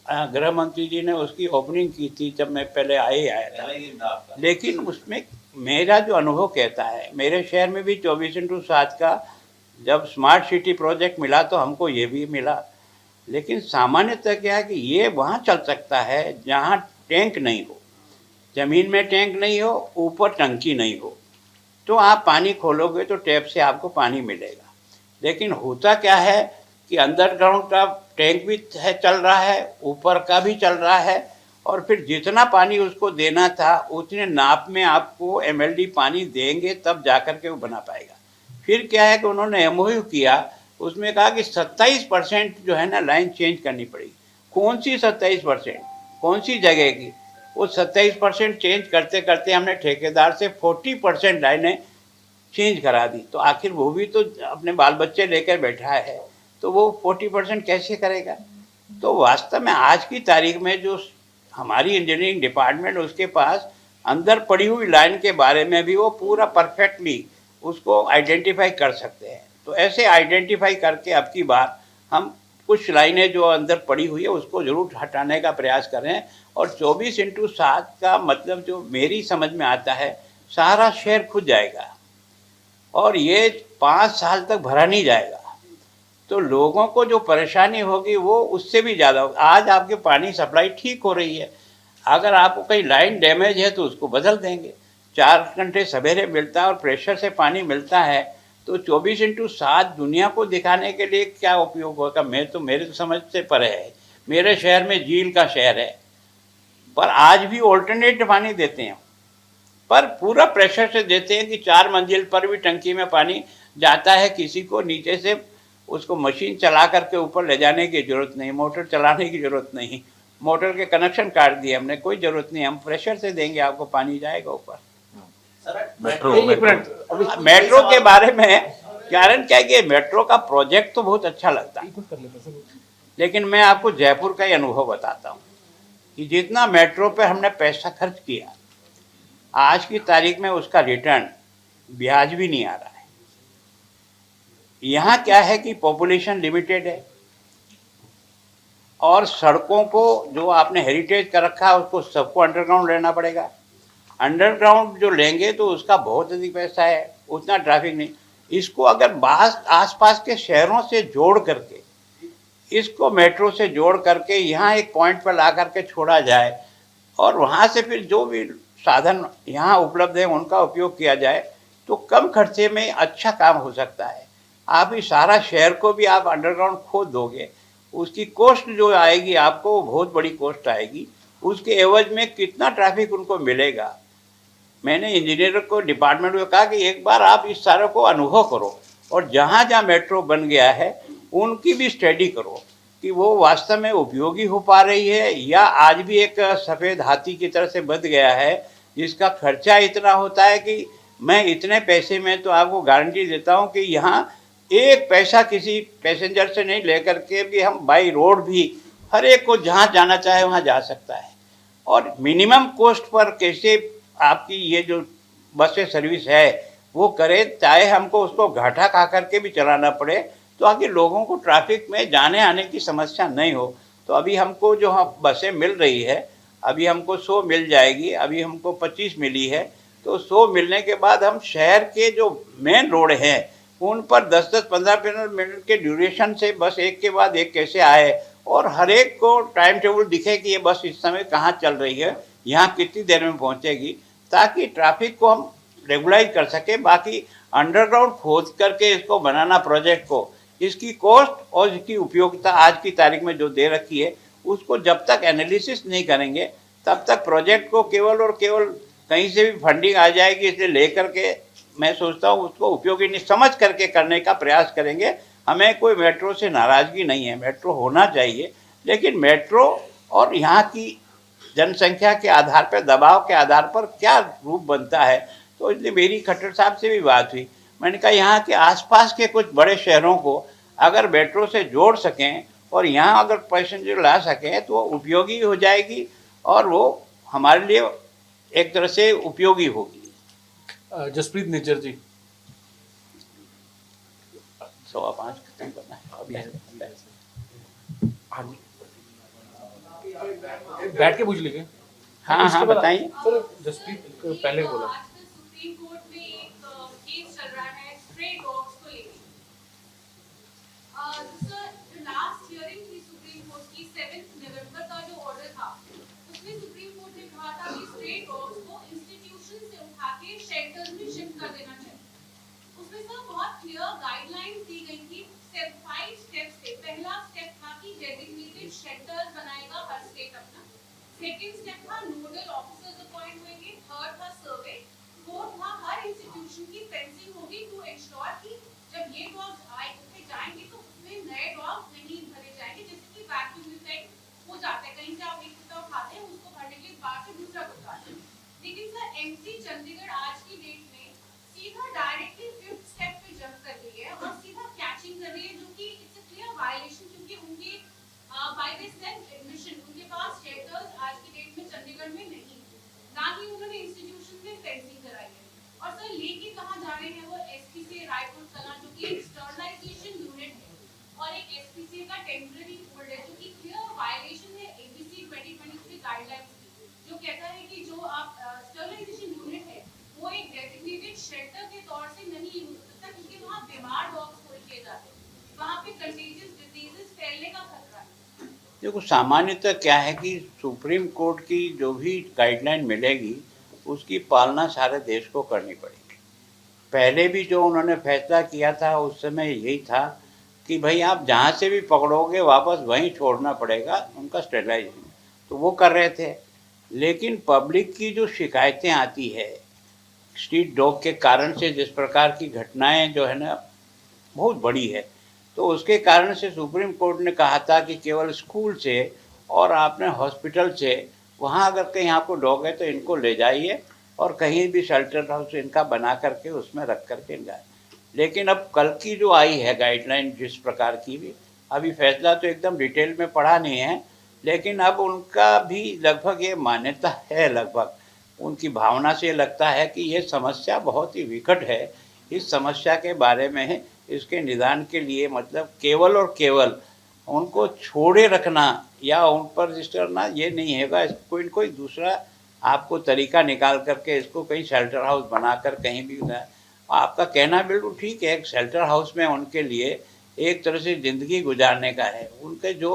गृह मंत्री जी ने उसकी ओपनिंग की थी जब मैं पहले आया था। लेकिन उसमें मेरा जो अनुभव कहता है, मेरे शहर में भी 24/7 का जब स्मार्ट सिटी प्रोजेक्ट मिला तो हमको ये भी मिला। लेकिन सामान्यतः क्या है कि ये वहाँ चल सकता है जहाँ टैंक नहीं हो, ज़मीन में टैंक नहीं हो, ऊपर टंकी नहीं हो। तो आप पानी खोलोगे तो टैप से आपको पानी मिलेगा। लेकिन होता क्या है कि अंडरग्राउंड का टैंक भी है, चल रहा है, ऊपर का भी चल रहा है, और फिर जितना पानी उसको देना था उतने नाप में आपको एमएलडी पानी देंगे तब जाकर के वो बना पाएगा। फिर क्या है कि उन्होंने एमओयू किया, उसमें कहा कि 27% जो है ना लाइन चेंज करनी पड़ेगी। कौन सी 27%, कौन सी जगह की? वो 27% चेंज करते करते हमने ठेकेदार से 40% लाइनें चेंज करा दी। तो आखिर वो भी तो अपने बाल बच्चे लेकर बैठा है, तो वो 40% कैसे करेगा? तो वास्तव में आज की तारीख में जो हमारी इंजीनियरिंग डिपार्टमेंट, उसके पास अंदर पड़ी हुई लाइन के बारे में भी वो पूरा परफेक्टली उसको आइडेंटिफाई कर सकते हैं। तो ऐसे आइडेंटिफाई करके अब की बार हम कुछ लाइनें जो अंदर पड़ी हुई है उसको जरूर हटाने का प्रयास करें। और 24/7 का मतलब जो मेरी समझ में आता है, सारा शहर खुद जाएगा और ये 5 साल तक भरा नहीं जाएगा, तो लोगों को जो परेशानी होगी वो उससे भी ज़्यादा होगी। आज आपके पानी सप्लाई ठीक हो रही है, अगर आपको कहीं लाइन डैमेज है तो उसको बदल देंगे। 4 घंटे सवेरे मिलता है और प्रेशर से पानी मिलता है, तो 24/7 दुनिया को दिखाने के लिए क्या उपयोग होगा? मेरे तो समझ से परे है। मेरे शहर में झील का शहर है, पर आज भी ऑल्टरनेट पानी देते हैं, पर पूरा प्रेशर से देते हैं कि 4 मंजिल पर भी टंकी में पानी जाता है। किसी को नीचे से उसको मशीन चला करके ऊपर ले जाने की ज़रूरत नहीं, मोटर चलाने की ज़रूरत नहीं, मोटर के कनेक्शन काट दिए हमने, कोई ज़रूरत नहीं, हम प्रेशर से देंगे आपको, पानी जाएगा ऊपर। मेट्रो के बारे में कारण क्या है कि मेट्रो का प्रोजेक्ट तो बहुत अच्छा लगता है, लेकिन मैं आपको जयपुर का ही अनुभव बताता हूँ कि जितना मेट्रो पे हमने पैसा खर्च किया, आज की तारीख में उसका रिटर्न ब्याज भी नहीं आ रहा है। यहाँ क्या है कि पॉपुलेशन लिमिटेड है और सड़कों को जो आपने हेरिटेज कर रखा है उसको सबको अंडरग्राउंड लेना पड़ेगा। अंडरग्राउंड जो लेंगे तो उसका बहुत अधिक पैसा है, उतना ट्रैफिक नहीं। इसको अगर आसपास के शहरों से जोड़ करके, इसको मेट्रो से जोड़ करके यहाँ एक पॉइंट पर ला करके छोड़ा जाए और वहाँ से फिर जो भी साधन यहाँ उपलब्ध है उनका उपयोग किया जाए, तो कम खर्चे में अच्छा काम हो सकता है। आप इस सारा शहर को भी आप अंडरग्राउंड खोद दोगे, उसकी कॉस्ट जो आएगी आपको वो बहुत बड़ी कॉस्ट आएगी। उसके एवज में कितना ट्रैफिक उनको मिलेगा। मैंने इंजीनियर को डिपार्टमेंट को कहा कि एक बार आप इस सारे को अनुभव करो और जहाँ जहाँ मेट्रो बन गया है उनकी भी स्टडी करो कि वो वास्तव में उपयोगी हो पा रही है या आज भी एक सफ़ेद हाथी की तरह से बच गया है, जिसका खर्चा इतना होता है कि मैं इतने पैसे में तो आपको गारंटी देता हूँ कि यहाँ एक पैसा किसी पैसेंजर से नहीं लेकर के भी हम बाई रोड भी हर एक को जहाँ जाना चाहे वहाँ जा सकता है। और मिनिमम कॉस्ट पर कैसे आपकी ये जो बस सर्विस है वो करे, चाहे हमको उसको घाटा खा करके भी चलाना पड़े, तो आगे लोगों को ट्रैफिक में जाने आने की समस्या नहीं हो। तो अभी हमको जो हम बसें मिल रही है, अभी हमको 100 मिल जाएगी, अभी हमको 25 मिली है, तो 100 मिलने के बाद हम शहर के जो मेन रोड हैं उन पर 10-10, 15-15 मिनट के ड्यूरेशन से बस एक के बाद एक कैसे आए और हर एक को टाइम टेबल दिखे कि ये बस इस समय कहाँ चल रही है, यहाँ कितनी देर में पहुँचेगी, ताकि ट्रैफिक को हम रेगुलाइज कर सके। बाकी अंडरग्राउंड खोद करके इसको बनाना प्रोजेक्ट को, इसकी कॉस्ट और इसकी उपयोगिता आज की तारीख में जो दे रखी है, उसको जब तक एनालिसिस नहीं करेंगे तब तक प्रोजेक्ट को केवल और केवल कहीं से भी फंडिंग आ जाएगी, इसलिए लेकर के मैं सोचता हूँ उसको उपयोगी नहीं समझ करके करने का प्रयास करेंगे। हमें कोई मेट्रो से नाराज़गी नहीं है, मेट्रो होना चाहिए, लेकिन मेट्रो और यहाँ की जनसंख्या के आधार पर, दबाव के आधार पर क्या रूप बनता है। तो इसलिए मेरी खट्टर साहब से भी बात हुई, मैंने कहा यहाँ के आसपास के कुछ बड़े शहरों को अगर मेट्रो से जोड़ सकें और यहाँ अगर पैसेंजर ला सकें तो उपयोगी हो जाएगी और वो हमारे लिए एक तरह से उपयोगी होगी। जसप्रीत निज्जर जी। 5:15 खत्म करना है अभी। बैठ के पूछ लीजिए। हाँ हाँ बताइए। सर जसप्रीत पहले बोला सुप्रीम कोर्ट में एक केस चल रहा है स्ट्रे डॉग्स को लेकर। सर जो लास्ट हियरिंग थी सुप्रीम कोर्ट की 7 नवंबर का जो ऑर्डर था, उसमें सुप्रीम कोर्ट ने कहा था कि स्ट्रे डॉग्स को इंस्टीट्यूशन से उठा के शेल्टर्स में शिफ्ट कर देना चाहिए। उसमें सर बहुत क्लियर गाइडलाइंस दी गई थी 5 स्टेप्स थे। पहला स्टेप था कि डेडिकेटेड शेल्टर्स बनाएगा हर स्टेट अपना। सेकंड स्टेप था नोडल ऑफिसर्स अपॉइंट होंगे। थर्ड था सर्वे। फोर्थ था हर इंस्टीट्यूशन की फेंसिंग होगी टू इंश्योर कि जब ये डॉग्स आए जाएंगे तो उसमें नए डॉग्स नहीं भरे जाएंगे, जैसे कि वैक्यूम इफेक्ट हो जाता है, कहीं से आप एक कुत्ता उठाते हैं उसको भरने के लिए बाहर से दूसरा कुत्ता आता है। लेकिन सर एमसी चंडीगढ़ आज की डेट में सीधा डायरेक्टली 5th स्टेप पे जंप कर रही है और सीधा कैचिंग कर रही है, जो कि इट्स अ क्लियर वायलेशन, क्योंकि उनके बाय द सेल्फ एडमिशन उनके पास शेल्टर्स आज की डेट में चंडीगढ़ में नहीं, ना ही उन्होंने इंस्टीट्यूशन में फेंसिंग कराई है। और सर लेके कहाँ जा रहे हैं वो एसपी से रायपुर कला, जो कि एक्सटर्नल देखो सामान्यतः क्या है कि सुप्रीम कोर्ट की जो भी गाइडलाइन मिलेगी उसकी पालना सारे देश को करनी पड़ेगी। पहले भी जो उन्होंने फैसला किया था उस समय यही था कि भाई आप जहाँ से भी पकड़ोगे वापस वहीं छोड़ना पड़ेगा, उनका स्टेरिलाइजेशन, तो वो कर रहे थे। लेकिन पब्लिक की जो शिकायतें आती है स्ट्रीट डॉग के कारण से, जिस प्रकार की घटनाएं जो है ना बहुत बड़ी है, तो उसके कारण से सुप्रीम कोर्ट ने कहा था कि केवल स्कूल से और आपने हॉस्पिटल से, वहाँ अगर कहीं आपको डॉग है तो इनको ले जाइए और कहीं भी शेल्टर हाउस इनका बना करके उसमें रख करके इनका। लेकिन अब कल की जो आई है गाइडलाइन जिस प्रकार की भी, अभी फैसला तो एकदम डिटेल में पढ़ा नहीं है, लेकिन अब उनका भी लगभग ये मान्यता है, लगभग उनकी भावना से लगता है कि ये समस्या बहुत ही विकट है। इस समस्या के बारे में इसके निदान के लिए मतलब केवल और केवल उनको छोड़े रखना या उन पर रजिस्टर करना ये नहीं होगा। कोई न कोई दूसरा आपको तरीका निकाल करके इसको कहीं शेल्टर हाउस बनाकर कहीं भी आपका कहना बिल्कुल ठीक है। एक शेल्टर हाउस में उनके लिए एक तरह से ज़िंदगी गुजारने का है, उनके जो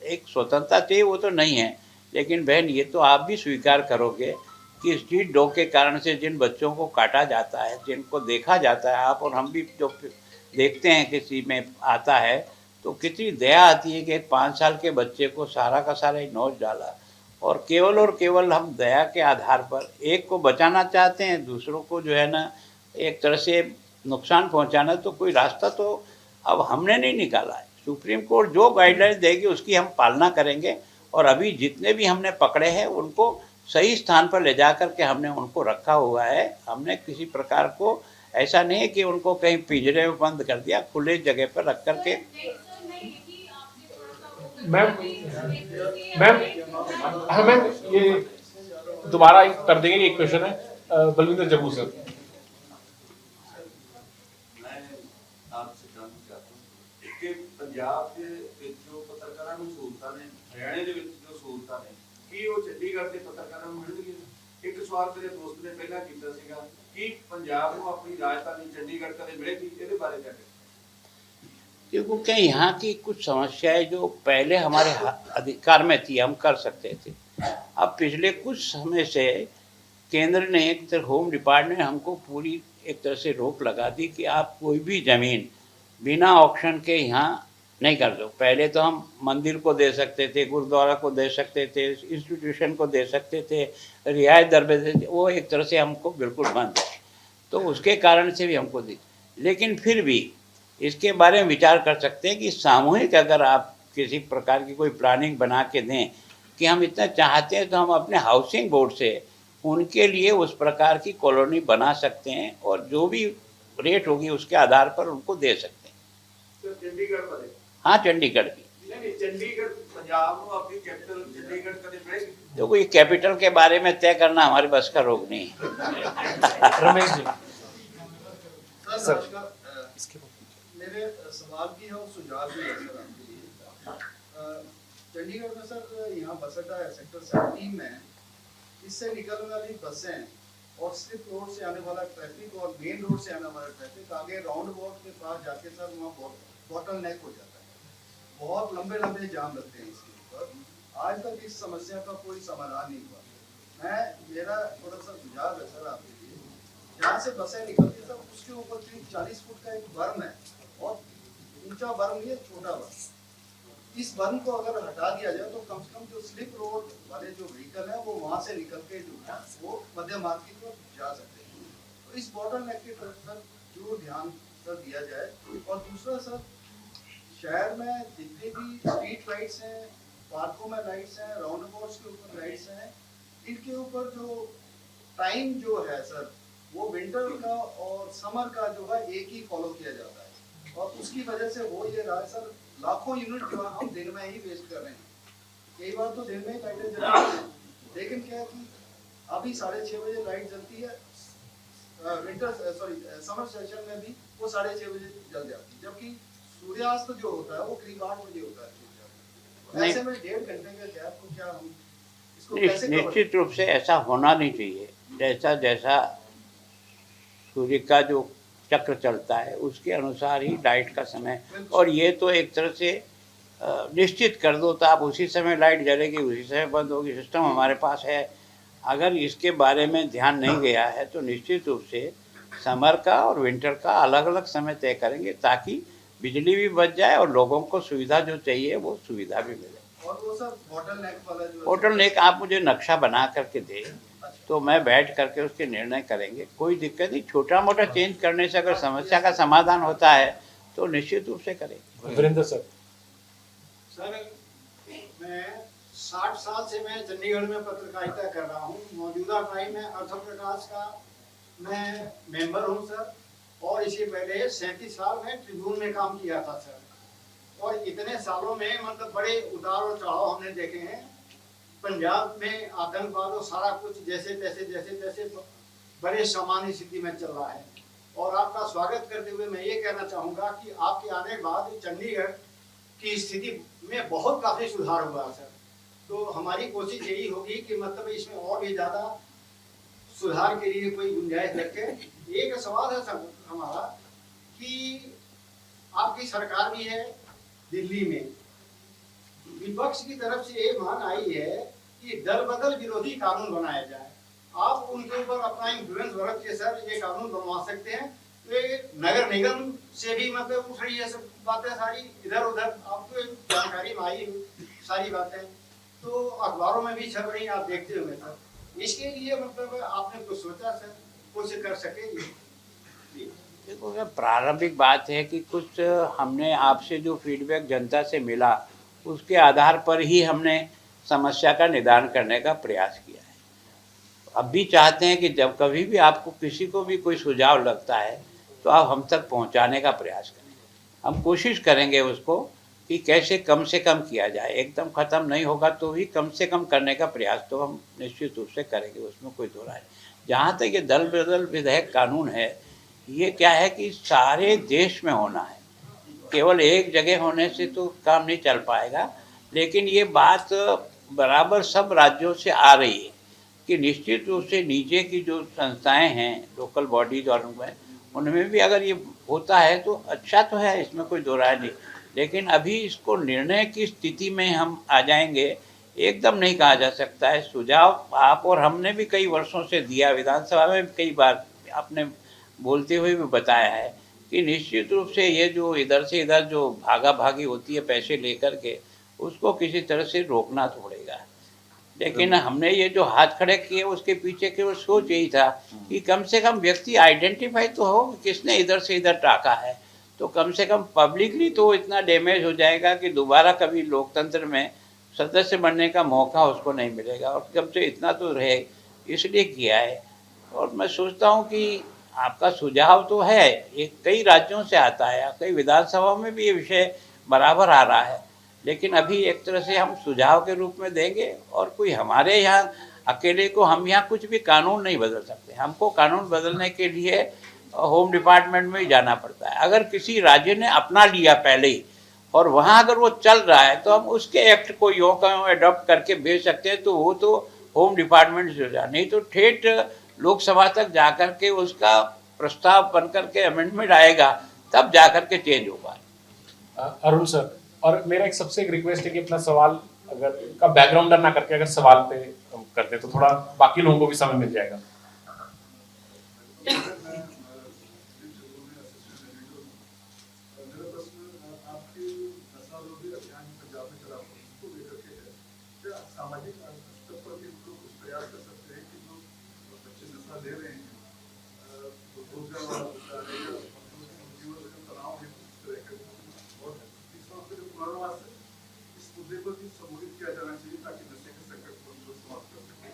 एक स्वतंत्रता थी वो तो नहीं है। लेकिन बहन ये तो आप भी स्वीकार करोगे कि स्ट्रीट डॉग के कारण से जिन बच्चों को काटा जाता है, जिनको देखा जाता है, आप और हम भी जो देखते हैं किसी में आता है तो कितनी दया आती है कि एक 5 साल के बच्चे को सारा का सारा ही नोच डाला। और केवल हम दया के आधार पर एक को बचाना चाहते हैं, दूसरों को जो है ना एक तरह से नुकसान पहुंचाना, तो कोई रास्ता तो अब हमने नहीं निकाला है। सुप्रीम कोर्ट जो गाइडलाइंस देगी उसकी हम पालना करेंगे। और अभी जितने भी हमने पकड़े हैं उनको सही स्थान पर ले जा कर के हमने उनको रखा हुआ है। हमने किसी प्रकार को ऐसा नहीं है कि उनको कहीं पिंजरे में बंद कर दिया, खुले जगह पर रख कर के। मैम ये दोबारा कर देंगे, एक क्वेश्चन है बलविंदर जम्मू सर। मैं आपसे जानना चाहता हूं कि पंजाब के जो पत्रकारों ਨੂੰ ਸਹੂਲਤਾਂ ਨੇ, ਹਰਿਆਣੇ ਦੇ ਵਿੱਚ ਜੋ ਸਹੂਲਤਾਂ ਨੇ, ਕੀ ਉਹ ਚੰਡੀਗੜ੍ਹ ਦੇ ਪੱਤਰਕਾਰਾਂ ਨੂੰ ਮਿਲਣਗੀਆਂ? ਇੱਕ ਸਵਾਲ ਮੇਰੇ ਦੋਸਤ ਨੇ ਪਹਿਲਾਂ ਕੀਤਾ ਸੀਗਾ ਕਿ ਪੰਜਾਬ ਨੂੰ ਆਪਣੀ ਰਾਜਧਾਨੀ ਚੰਡੀਗੜ੍ਹ ਕਦੇ ਮਿਲੇਗੀ, ਇਹਦੇ ਬਾਰੇ क्या कहते हैं? देखो क्या यहाँ की कुछ समस्याएं जो पहले हमारे अधिकार में थी, हम कर सकते थे। अब पिछले कुछ समय से केंद्र ने एक तरह होम डिपार्टमेंट हमको पूरी एक तरह से रोक लगा दी कि आप कोई भी ज़मीन बिना ऑक्शन के यहाँ नहीं कर दो। पहले तो हम मंदिर को दे सकते थे, गुरुद्वारा को दे सकते थे, इंस्टीट्यूशन को दे सकते थे, रियायत दर पे देते, वो एक तरह से हमको बिल्कुल बंद है। तो उसके कारण से भी हमको दी। लेकिन फिर भी इसके बारे में विचार कर सकते हैं कि सामूहिक अगर आप किसी प्रकार की कोई प्लानिंग बना के दें कि हम इतना चाहते हैं तो हम अपने हाउसिंग बोर्ड से उनके लिए उस प्रकार की कॉलोनी बना सकते हैं और जो भी रेट होगी उसके आधार पर उनको दे सकते हैं। तो चंडीगढ़ वाले, हाँ चंडीगढ़ भी नहीं चंडीगढ़ पंजाब को अपनी कैपिटल चंडीगढ़ कदे मिलेगी? देखो ये कैपिटल के बारे में तय करना हमारे बस का रोग नहीं है। रमेश जी सर मेरे सवाल भी है और सुझाव भी है सर आपके लिए। चंडीगढ़ में सर यहाँ बस अड्डा है सेक्टर 17 में, इससे निकलने वाली बसें और स्लिप रोड से आने वाला ट्रैफिक और मेन रोड से आने वाला ट्रैफिक आगे राउंड अबाउट के पास जाके सर वहाँ बॉटल नेक हो जाता है, बहुत लंबे लंबे जाम लगते हैं इसके ऊपर। आज तक इस समस्या का कोई समाधान नहीं हुआ। मेरा थोड़ा सा सुझाव है सर आपके लिए, जहाँ से बसें निकलती है सर उसके ऊपर 40 फुट का एक बर्म है और ऊंचा बर्म नहीं है, छोटा बर्म। इस बर्म को अगर हटा दिया जाए तो कम से कम जो स्लिप रोड वाले जो व्हीकल है वो वहां से निकल के जो है वो मध्य मार्ग की तरफ जा सकते हैं। तो इस बॉटल नेक की तरफ सर जो ध्यान सर दिया जाए। और दूसरा सर, शहर में जितने भी स्ट्रीट लाइट्स हैं, पार्कों में लाइट्स हैं, राउंड अबाउट्स के ऊपर लाइट्स हैं, इनके ऊपर जो टाइम जो है सर वो विंटर का और समर का जो है एक ही फॉलो किया जाता है। और उसकी वजह से हो ये रहा है सर, लाखों यूनिट जो है हम दिन में ही वेस्ट कर रहे हैं। कई बार तो दिन में ही लाइटें जलती हैं, लेकिन क्या है कि अभी 6:30 बजे लाइट जलती है, समर सेशन में भी वो 6:30 बजे जल जाती है, जबकि सूर्यास्त जो होता है वो करीब 8 बजे होता है। ऐसे में 1.5 घंटे का गैप को क्या हम इसको कैसे निश्चित रूप से ऐसा होना नहीं चाहिए। जैसा जैसा सूर्य का जो चक्र चलता है उसके अनुसार ही लाइट का समय, और ये तो एक तरह से निश्चित कर दो तो आप उसी समय लाइट जलेगी, उसी समय बंद होगी, सिस्टम हमारे पास है। अगर इसके बारे में ध्यान नहीं गया है तो निश्चित रूप से समर का और विंटर का अलग अलग समय तय करेंगे ताकि बिजली भी बच जाए और लोगों को सुविधा जो चाहिए वो सुविधा भी मिले। और वो सर बोटल नेक वाला जो होटल नेक आप मुझे नक्शा बना करके दें तो मैं बैठ करके उसके निर्णय करेंगे, कोई दिक्कत नहीं। छोटा मोटा चेंज करने से अगर समस्या का समाधान होता है तो निश्चित रूप से करेंगे। वीरेंद्र सर। सर मैं 60 साल से मैं चंडीगढ़ में पत्रकारिता कर रहा हूँ। मौजूदा टाइम में अर्थ प्रकाश का मैं मेंबर हूँ सर, और इससे पहले 37 साल में ट्रिब्यून में काम किया था सर। और इतने सालों में मतलब बड़े उतार और चढ़ाव हमने देखे हैं। पंजाब में आतंकवाद और सारा कुछ जैसे तैसे बड़े सामान्य स्थिति में चल रहा है। और आपका स्वागत करते हुए मैं ये कहना चाहूँगा कि आपके आने के बाद चंडीगढ़ की स्थिति में बहुत काफ़ी सुधार हुआ सर। तो हमारी कोशिश यही होगी कि मतलब इसमें और भी ज़्यादा सुधार के लिए कोई गुंजाइश रखे। एक सवाल है सर हमारा कि आपकी सरकार भी है दिल्ली में, विपक्ष की तरफ से ये मांग आई है कि दल बदल विरोधी कानून बनाया जाए। आप उनके ऊपर अपना इन्फ्लुएंस बरत के सर ये कानून बनवा सकते हैं। तो नगर निगम से भी मतलब उठ रही है सब बातें सारी इधर उधर, आपको जानकारी में आई सारी बातें, तो अखबारों में भी छप रही, आप देखते होंगे सर। इसके लिए मतलब आपने कुछ सोचा सर, कुछ कर सकेंगे? देखो सर, प्रारंभिक बात है कि कुछ हमने आपसे जो फीडबैक जनता से मिला उसके आधार पर ही हमने समस्या का निदान करने का प्रयास किया है। अब भी चाहते हैं कि जब कभी भी आपको किसी को भी कोई सुझाव लगता है तो आप हम तक पहुंचाने का प्रयास करें। हम कोशिश करेंगे उसको कि कैसे कम से कम किया जाए। एकदम ख़त्म नहीं होगा तो भी कम से कम करने का प्रयास तो हम निश्चित रूप से करेंगे, उसमें कोई दो राय नहीं। जहाँ तक ये दल बदल विधेयक कानून है, ये क्या है कि सारे देश में होना है, केवल एक जगह होने से तो काम नहीं चल पाएगा। लेकिन ये बात बराबर सब राज्यों से आ रही है कि निश्चित रूप से नीचे की जो संस्थाएं हैं, लोकल बॉडीज और उनमें भी अगर ये होता है तो अच्छा तो है, इसमें कोई दो राय नहीं। लेकिन अभी इसको निर्णय की स्थिति में हम आ जाएंगे, एकदम नहीं कहा जा सकता है। सुझाव आप और हमने भी कई वर्षों से दिया, विधानसभा में कई बार आपने बोलते हुए भी बताया है कि निश्चित रूप से ये जो इधर से इधर जो भागा भागी होती है पैसे लेकर के, उसको किसी तरह से रोकना पड़ेगा। लेकिन हमने ये जो हाथ खड़े किए उसके पीछे केवल सोच यही था कि कम से कम व्यक्ति आइडेंटिफाई तो हो किसने इधर से इधर टाका है, तो कम से कम पब्लिकली तो इतना डैमेज हो जाएगा कि दोबारा कभी लोकतंत्र में सदस्य बनने का मौका उसको नहीं मिलेगा। और कम से इतना तो रहे, इसलिए किया है। और मैं सोचता हूँ कि आपका सुझाव तो है, ये कई राज्यों से आता है, कई विधानसभा में भी ये विषय बराबर आ रहा है। लेकिन अभी एक तरह से हम सुझाव के रूप में देंगे, और कोई हमारे यहाँ अकेले को हम यहाँ कुछ भी कानून नहीं बदल सकते। हमको कानून बदलने के लिए होम डिपार्टमेंट में ही जाना पड़ता है। अगर किसी राज्य ने अपना लिया पहले ही और वहाँ अगर वो चल रहा है तो हम उसके एक्ट को यों का यों अडॉप्ट करके भेज सकते हैं, तो वो तो होम डिपार्टमेंट से हो जाए, नहीं तो ठेठ लोकसभा तक जाकर के उसका प्रस्ताव बन करके अमेंडमेंट आएगा, तब जाकर के चेंज होगा। अरुण सर, और मेरा एक सबसे एक रिक्वेस्ट है कि अपना सवाल अगर का बैकग्राउंडर ना करके अगर सवाल पे करते तो थोड़ा बाकी लोगों को भी समय मिल जाएगा। सामाजिक स्तर पर भी कुछ प्रयास कर सकते हैं कि जो बच्चे नशा ले रहे हैं, रोजगार वाला जीवन का तनाव है, इस तरह के और तीसरा जो पुनर्वास है, इस मुद्दे पर भी संबोधित किया जाना चाहिए ताकि नशे के संकट को समाप्त कर सकें।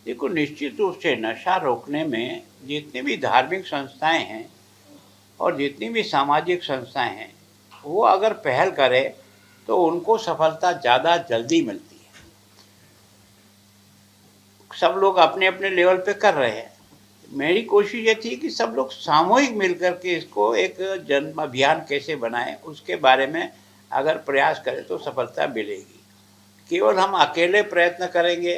देखो, निश्चित रूप से नशा रोकने में जितनी भी धार्मिक संस्थाएं हैं और जितनी भी सामाजिक संस्थाएं हैं, वो अगर पहल करें तो उनको सफलता ज़्यादा जल्दी मिलती है। सब लोग अपने अपने लेवल पे कर रहे हैं। मेरी कोशिश ये थी कि सब लोग सामूहिक मिलकर के इसको एक जन अभियान कैसे बनाएं, उसके बारे में अगर प्रयास करें तो सफलता मिलेगी। केवल हम अकेले प्रयत्न करेंगे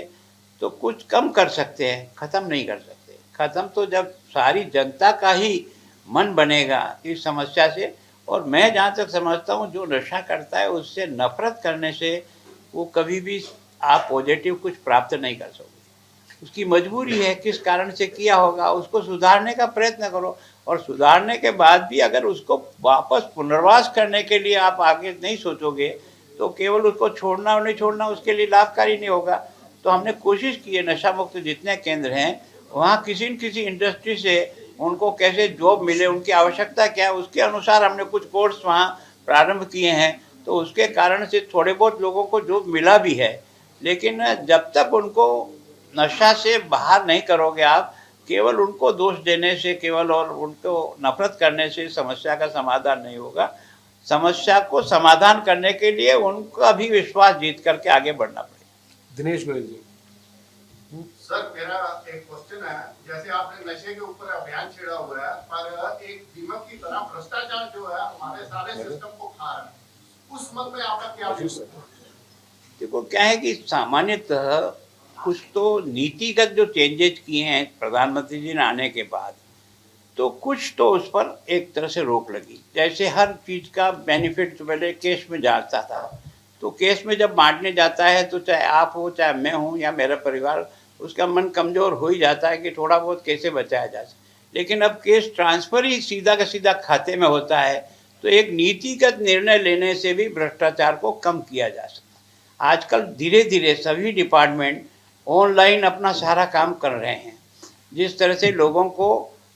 तो कुछ कम कर सकते हैं, ख़त्म नहीं कर सकते। ख़त्म तो जब सारी जनता का ही मन बनेगा इस समस्या से, और मैं जहाँ तक समझता हूँ जो नशा करता है उससे नफरत करने से वो कभी भी आप पॉजिटिव कुछ प्राप्त नहीं कर सकते। उसकी मजबूरी है, किस कारण से किया होगा, उसको सुधारने का प्रयत्न करो। और सुधारने के बाद भी अगर उसको वापस पुनर्वास करने के लिए आप आगे नहीं सोचोगे तो केवल उसको छोड़ना और नहीं छोड़ना उसके लिए लाभकारी नहीं होगा। तो हमने कोशिश की है नशा मुक्त जितने केंद्र हैं वहाँ किसी न किसी इंडस्ट्री से उनको कैसे जॉब मिले, उनकी आवश्यकता क्या है, उसके अनुसार हमने कुछ कोर्स वहाँ प्रारंभ किए हैं। तो उसके कारण से थोड़े बहुत लोगों को जॉब मिला भी है। लेकिन जब तक उनको नशा से बाहर नहीं करोगे आप, केवल उनको दोष देने से, केवल और उनको नफरत करने से समस्या का समाधान नहीं होगा। समस्या को समाधान करने के लिए उनका भी विश्वास जीत करके आगे बढ़ना पड़ेगा। दिनेश गोयल जी। सर मेरा एक क्वेश्चन है, जैसे आपने नशे के ऊपर अभियान छेड़ा हुआ है, पर एक दीमक की तरह भ्रष्टाचार जो है हमारे सारे सिस्टम को खा रहा है, उस मत में आपका क्या व्यू है? देखो क्या है कि सामान्यतः कुछ तो नीतिगत जो चेंजेज किए हैं प्रधानमंत्री जी ने आने के बाद, तो कुछ तो उस पर एक तरह से रोक लगी। जैसे हर चीज़ का बेनिफिट तो पहले केस में जाता था, तो केस में जब बांटने जाता है तो चाहे आप हो चाहे मैं हूँ या मेरा परिवार, उसका मन कमज़ोर हो ही जाता है कि थोड़ा बहुत कैसे बचाया जा सके। लेकिन अब केस ट्रांसफ़र ही सीधा का सीधा खाते में होता है, तो एक नीतिगत निर्णय लेने से भी भ्रष्टाचार को कम किया जा सकता है। आजकल धीरे धीरे सभी डिपार्टमेंट ऑनलाइन अपना सारा काम कर रहे हैं, जिस तरह से लोगों को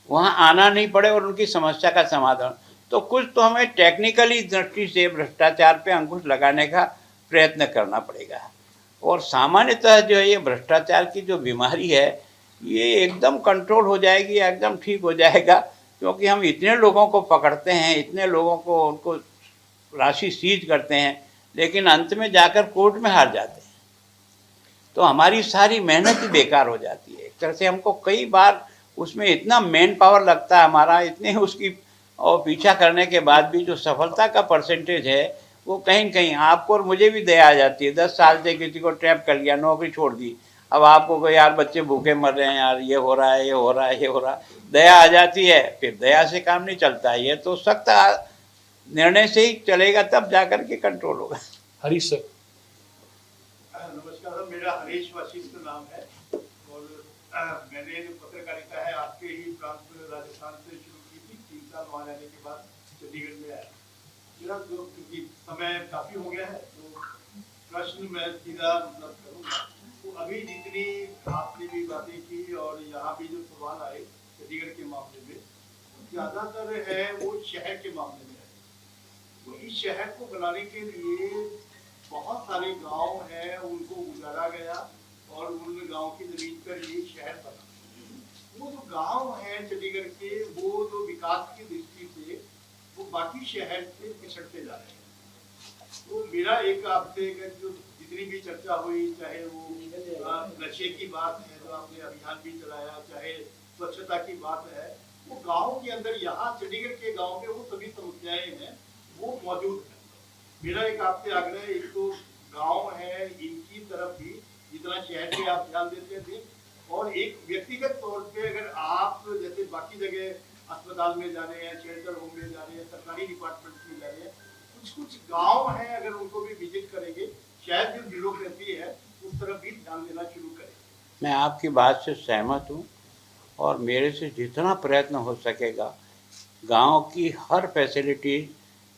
वहाँ आना नहीं पड़े और उनकी समस्या का समाधान। तो कुछ तो हमें टेक्निकली दृष्टि से भ्रष्टाचार पे अंकुश लगाने का प्रयत्न करना पड़ेगा। और सामान्यतः जो है ये भ्रष्टाचार की जो बीमारी है ये एकदम कंट्रोल हो जाएगी, एकदम ठीक हो जाएगा, क्योंकि हम इतने लोगों को पकड़ते हैं, इतने लोगों को उनको राशि सीज करते हैं, लेकिन अंत में जाकर कोर्ट में हार जाते हैं। तो हमारी सारी मेहनत ही बेकार हो जाती है। एक तरह से हमको कई बार उसमें इतना मैन पावर लगता है हमारा, इतने उसकी और पीछा करने के बाद भी जो सफलता का परसेंटेज है वो कहीं न कहीं आपको और मुझे भी दया आ जाती है। 10 साल से किसी को ट्रैप कर लिया, नौकरी छोड़ दी, अब आपको कोई यार बच्चे भूखे मर रहे हैं, यार ये हो रहा है, ये हो रहा है, ये हो रहा है, दया आ जाती है। फिर दया से काम नहीं चलता है, ये तो सख्त निर्णय से ही चलेगा, तब जाकर के कंट्रोल होगा। हरीश सर। नमस्कार, मेरा हरीश वशिष्ठ नाम है और मैंने जो पत्रकारिता है आपके ही प्रांत में राजस्थान से शुरू की थी। 3 साल वहाँ रहने के बाद चंडीगढ़ में आया। मेरा जो क्योंकि समय काफी हो गया है तो प्रश्न मैं सीधा मतलब करूँगा। तो अभी जितनी आपने भी बातें की और यहाँ भी जो सवाल आए चंडीगढ़ के मामले में, ज्यादातर है वो शहर के मामले में है। तो इस शहर को बनाने के लिए बहुत सारे गांव हैं, उनको गुजारा गया और उन गांव की जमीन पर ये शहर बना। वो जो गांव हैं चंडीगढ़ के, वो जो विकास की दृष्टि से वो बाकी शहर से पिछड़ते जा रहे हैं। तो मेरा एक आपसे जो जितनी भी चर्चा हुई, चाहे वो नशे की बात है जो आपने अभियान भी चलाया, चाहे स्वच्छता की बात है, वो गाँव के अंदर यहाँ चंडीगढ़ के गाँव में वो सभी समस्याएं हैं वो मौजूद है। मेरा एक आपसे आग्रह है, एक तो गांव है इनकी तरफ भी जितना शहर पे आप ध्यान देते थे, और एक व्यक्तिगत तौर पे अगर आप जैसे बाकी जगह अस्पताल में जा रहे हैं, शेल्टर होम में जा रहे हैं, सरकारी डिपार्टमेंट में जा रहे हैं, कुछ गांव हैं अगर उनको भी विजिट करेंगे, शायद जो ब्यूरोक्रेसी है उस तरफ भी ध्यान देना शुरू करें। मैं आपकी बात से सहमत हूँ और मेरे से जितना प्रयत्न हो सकेगा गांव की हर फैसिलिटी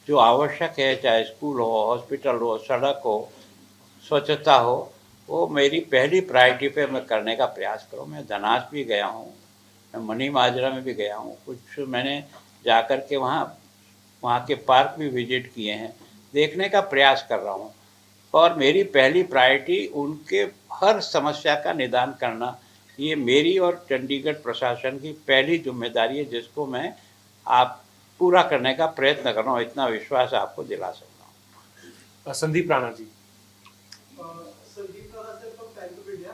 जो आवश्यक है, चाहे स्कूल हो, हॉस्पिटल हो, सड़क हो, स्वच्छता हो, वो मेरी पहली प्रायोरिटी पे मैं करने का प्रयास करूँ। मैं धनास भी गया हूँ, मैं मनी माजरा में भी गया हूँ, कुछ मैंने जा कर के वहाँ के पार्क भी विजिट किए हैं, देखने का प्रयास कर रहा हूँ। और मेरी पहली प्रायोरिटी उनके हर समस्या का निदान करना, ये मेरी और चंडीगढ़ प्रशासन की पहली जिम्मेदारी है, जिसको मैं आप पूरा करने का प्रयत्न कर रहा हूँ। इतना विश्वास आपको दिला सकता हूँ। Sandeep Rana ji. Sandeep Rana sir from Time to Media.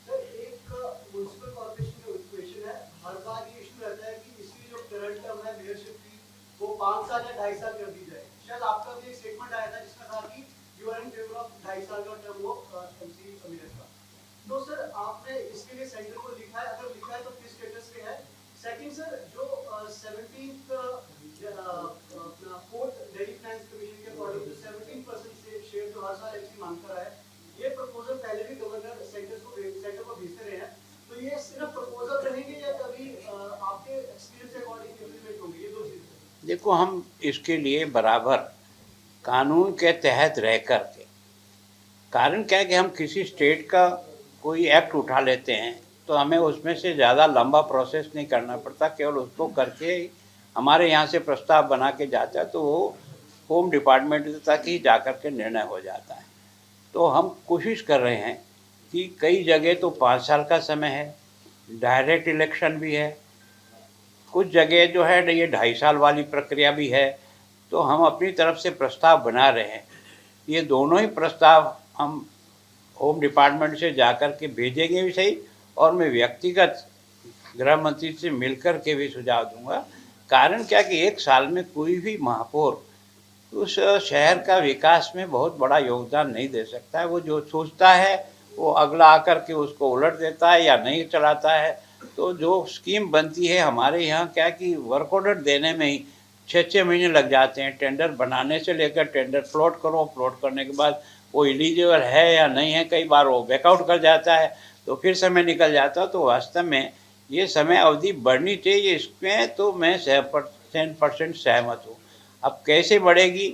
सर, एक म्युनिसिपल कॉर्पोरेशन का क्वेश्चन है। हर बार ये इशू रहता है कि इसकी जो करंट टर्म है मेयरशिप की, वो 5 साल या 2.5 साल कर दी जाए। शायद आपका भी एक स्टेटमेंट आया था जिसमें कहा कि you are in favour of 2.5 साल का टर्म हो एमसी अमीर का। तो सर आपने इसके लिए सेंटर को लिखा है, अगर लिखा है तो किस स्टेटस पे है? सेकंड सर, जो 17th अपना देखो, हम इसके लिए बराबर कानून के तहत रह कर के, कारण क्या है कि हम किसी स्टेट का कोई एक्ट उठा लेते हैं तो हमें उसमें से ज़्यादा लंबा प्रोसेस नहीं करना पड़ता, केवल उसको करके हमारे यहाँ से प्रस्ताव बना के जाता है तो वो होम डिपार्टमेंट तक ही जा कर के निर्णय हो जाता है। तो हम कोशिश कर रहे हैं कि कई जगह तो 5 साल का समय है, डायरेक्ट इलेक्शन भी है, कुछ जगह जो है ये 2.5 साल वाली प्रक्रिया भी है। तो हम अपनी तरफ से प्रस्ताव बना रहे हैं। ये दोनों ही प्रस्ताव हम होम डिपार्टमेंट से जाकर के भेजेंगे भी सही, और मैं व्यक्तिगत गृह मंत्री से मिलकर के भी सुझाव दूंगा। कारण क्या कि 1 साल में कोई भी महापौर उस शहर का विकास में बहुत बड़ा योगदान नहीं दे सकता है। वो जो सोचता है वो अगला आकर के उसको उलट देता है या नहीं चलाता है। तो जो स्कीम बनती है हमारे यहाँ क्या कि वर्क ऑर्डर देने में ही 6-6 महीने लग जाते हैं, टेंडर बनाने से लेकर टेंडर प्लॉट करो, प्लॉट करने के बाद वो एलिजिबल है या नहीं है, कई बार वो बैकआउट कर जाता है तो फिर समय निकल जाता है। तो वास्तव में ये समय अवधि बढ़नी चाहिए, इसमें तो मैं 100% सहमत हूँ। अब कैसे बढ़ेगी,